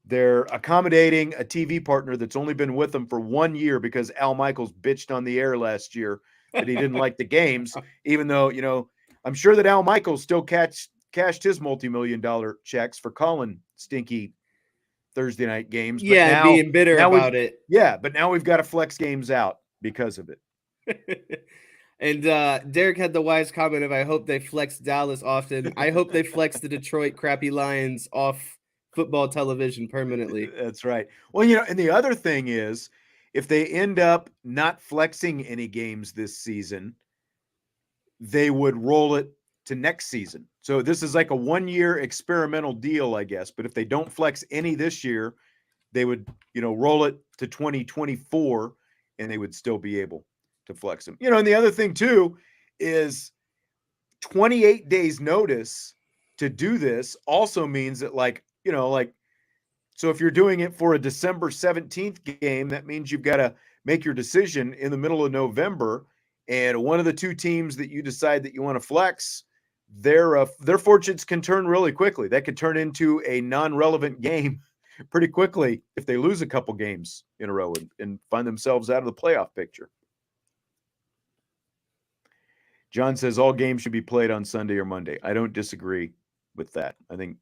they're accommodating a TV partner that's only been with them for 1 year, because Al Michaels bitched on the air last year that he didn't like the games, even though, I'm sure that Al Michaels still cashed his multi-million-dollar checks for calling stinky Thursday night games. But now, being bitter about it. Yeah, but now we've got to flex games out because of it. And Derek had the wise comment of, I hope they flex Dallas often. I hope they flex the Detroit crappy Lions off football television permanently. That's right. Well, and the other thing is, if they end up not flexing any games this season, they would roll it to next season. So this is like a 1-year experimental deal, I guess. But if they don't flex any this year, they would, roll it to 2024 and they would still be able to flex them. And the other thing too is 28 days notice to do this also means that so if you're doing it for a December 17th game, that means you've got to make your decision in the middle of November. And one of the two teams that you decide that you want to flex, their fortunes can turn really quickly. That could turn into a non-relevant game pretty quickly if they lose a couple games in a row and find themselves out of the playoff picture. John says all games should be played on Sunday or Monday. I don't disagree with that. I think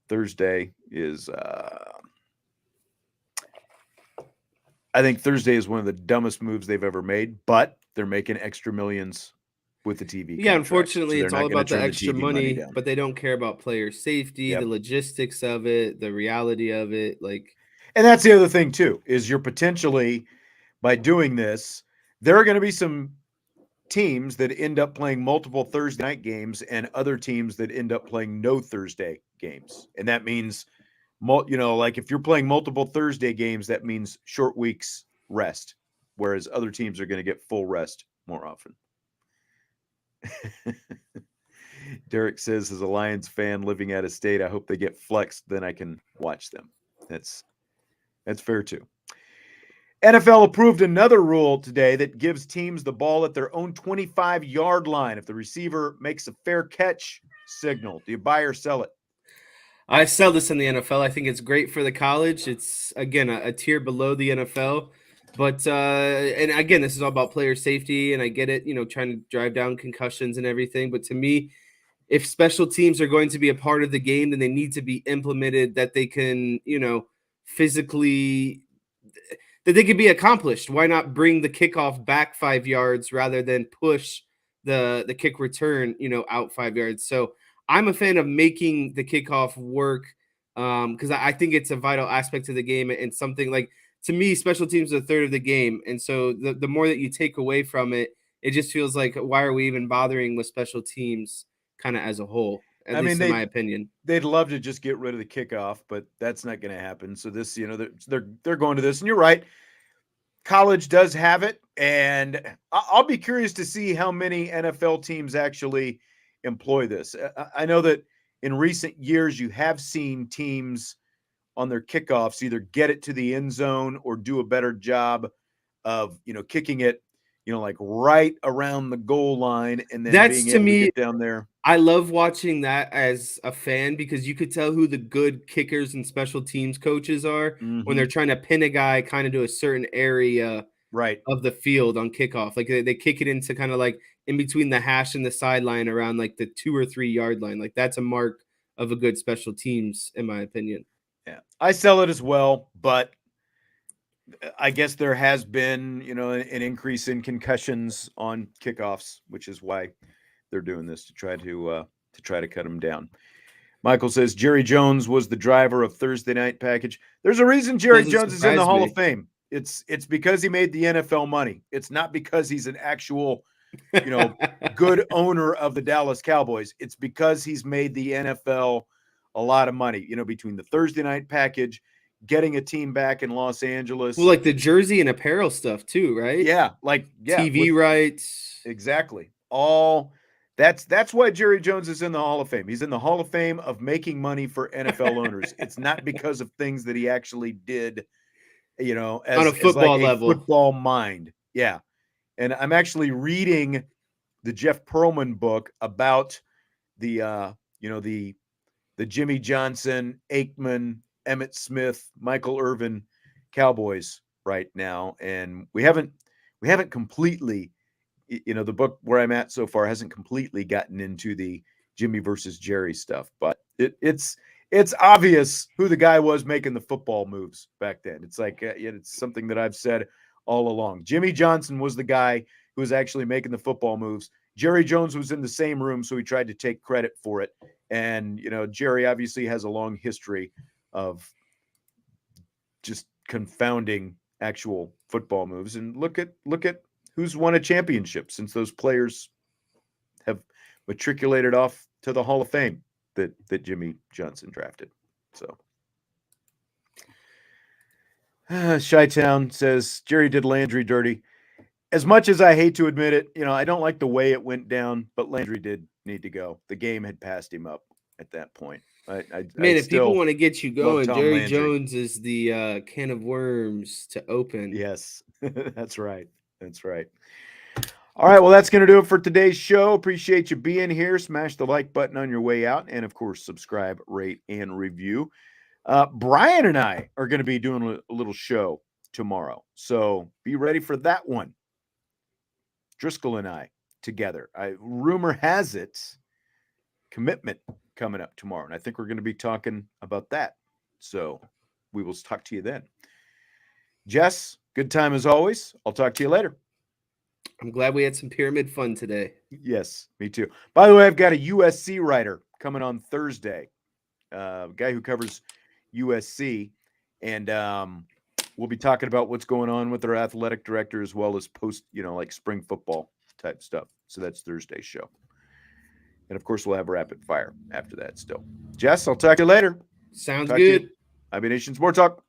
Thursday is one of the dumbest moves they've ever made, but they're making extra millions with the TV. Yeah, unfortunately, so it's all about the extra money, but they don't care about player safety, the logistics of it, the reality of it. And that's the other thing too, is you're potentially, by doing this, there are going to be some teams that end up playing multiple Thursday night games and other teams that end up playing no Thursday games. And that means, if you're playing multiple Thursday games, that means short weeks rest, whereas other teams are going to get full rest more often. Derek says, as a Lions fan living out of state, I hope they get flexed, then I can watch them. That's fair too. NFL approved another rule today that gives teams the ball at their own 25-yard line. If the receiver makes a fair catch signal, do you buy or sell it? I sell this in the NFL. I think it's great for the college. It's, again, a tier below the NFL. But, and again, this is all about player safety, and I get it, trying to drive down concussions and everything. But to me, if special teams are going to be a part of the game, then they need to be implemented that they can, physically – that they could be accomplished. Why not bring the kickoff back 5 yards rather than push the kick return, out 5 yards? So I'm a fan of making the kickoff work because I think it's a vital aspect of the game and something like, to me, special teams are a third of the game. And so the more that you take away from it, it just feels like, why are we even bothering with special teams kind of as a whole? At least in my opinion. They'd love to just get rid of the kickoff, but that's not going to happen. So this, they're going to this, and you're right. College does have it, and I'll be curious to see how many NFL teams actually employ this. I know that in recent years you have seen teams on their kickoffs either get it to the end zone or do a better job of, kicking it, like right around the goal line and then being able to get down there. I love watching that as a fan because you could tell who the good kickers and special teams coaches are when they're trying to pin a guy kind of to a certain area of the field on kickoff. Like they kick it into kind of like in between the hash and the sideline around like the 2 or 3 yard line. Like that's a mark of a good special teams, in my opinion. Yeah, I sell it as well, but I guess there has been, an increase in concussions on kickoffs, which is why they're doing this to try to cut them down. Michael says Jerry Jones was the driver of Thursday night package. There's a reason Jerry Jones is in the Hall of Fame. It's because he made the NFL money. It's not because he's an actual, good owner of the Dallas Cowboys. It's because he's made the NFL a lot of money, between the Thursday night package, getting a team back in Los Angeles. Well, like the jersey and apparel stuff too, right? Yeah. TV rights. Exactly. That's why Jerry Jones is in the Hall of Fame. He's in the Hall of Fame of making money for NFL owners. It's not because of things that he actually did, as on a football level, football mind. Yeah. And I'm actually reading the Jeff Pearlman book about the Jimmy Johnson, Aikman, Emmitt Smith, Michael Irvin Cowboys right now. And we haven't completely, the book where I'm at so far hasn't completely gotten into the Jimmy versus Jerry stuff, but it's obvious who the guy was making the football moves back then. It's like, it's something that I've said all along. Jimmy Johnson was the guy who was actually making the football moves. Jerry Jones was in the same room, so he tried to take credit for it. And, Jerry obviously has a long history of just confounding actual football moves. And look at who's won a championship since those players have matriculated off to the Hall of Fame that Jimmy Johnson drafted. So Chi-Town says Jerry did Landry dirty. As much as I hate to admit it, I don't like the way it went down, but Landry did need to go. The game had passed him up at that point. If people want to get you going, Jerry Landry. Jones is the can of worms to open. Yes, that's right. That's right. All right, well, that's going to do it for today's show. Appreciate you being here. Smash the like button on your way out. And, of course, subscribe, rate, and review. Brian and I are going to be doing a little show tomorrow. So be ready for that one. Driscoll and I together. Rumor has it, commitment coming up tomorrow. And I think we're going to be talking about that. So we will talk to you then. Jess, good time as always. I'll talk to you later. I'm glad we had some pyramid fun today. Yes, me too. By the way, I've got a USC writer coming on Thursday, a guy who covers USC, and we'll be talking about what's going on with their athletic director as well as post, like spring football type stuff. So that's Thursday's show. And, of course, we'll have rapid fire after that still. Jess, I'll talk to you later. Sounds good. IB Nation Sports Talk.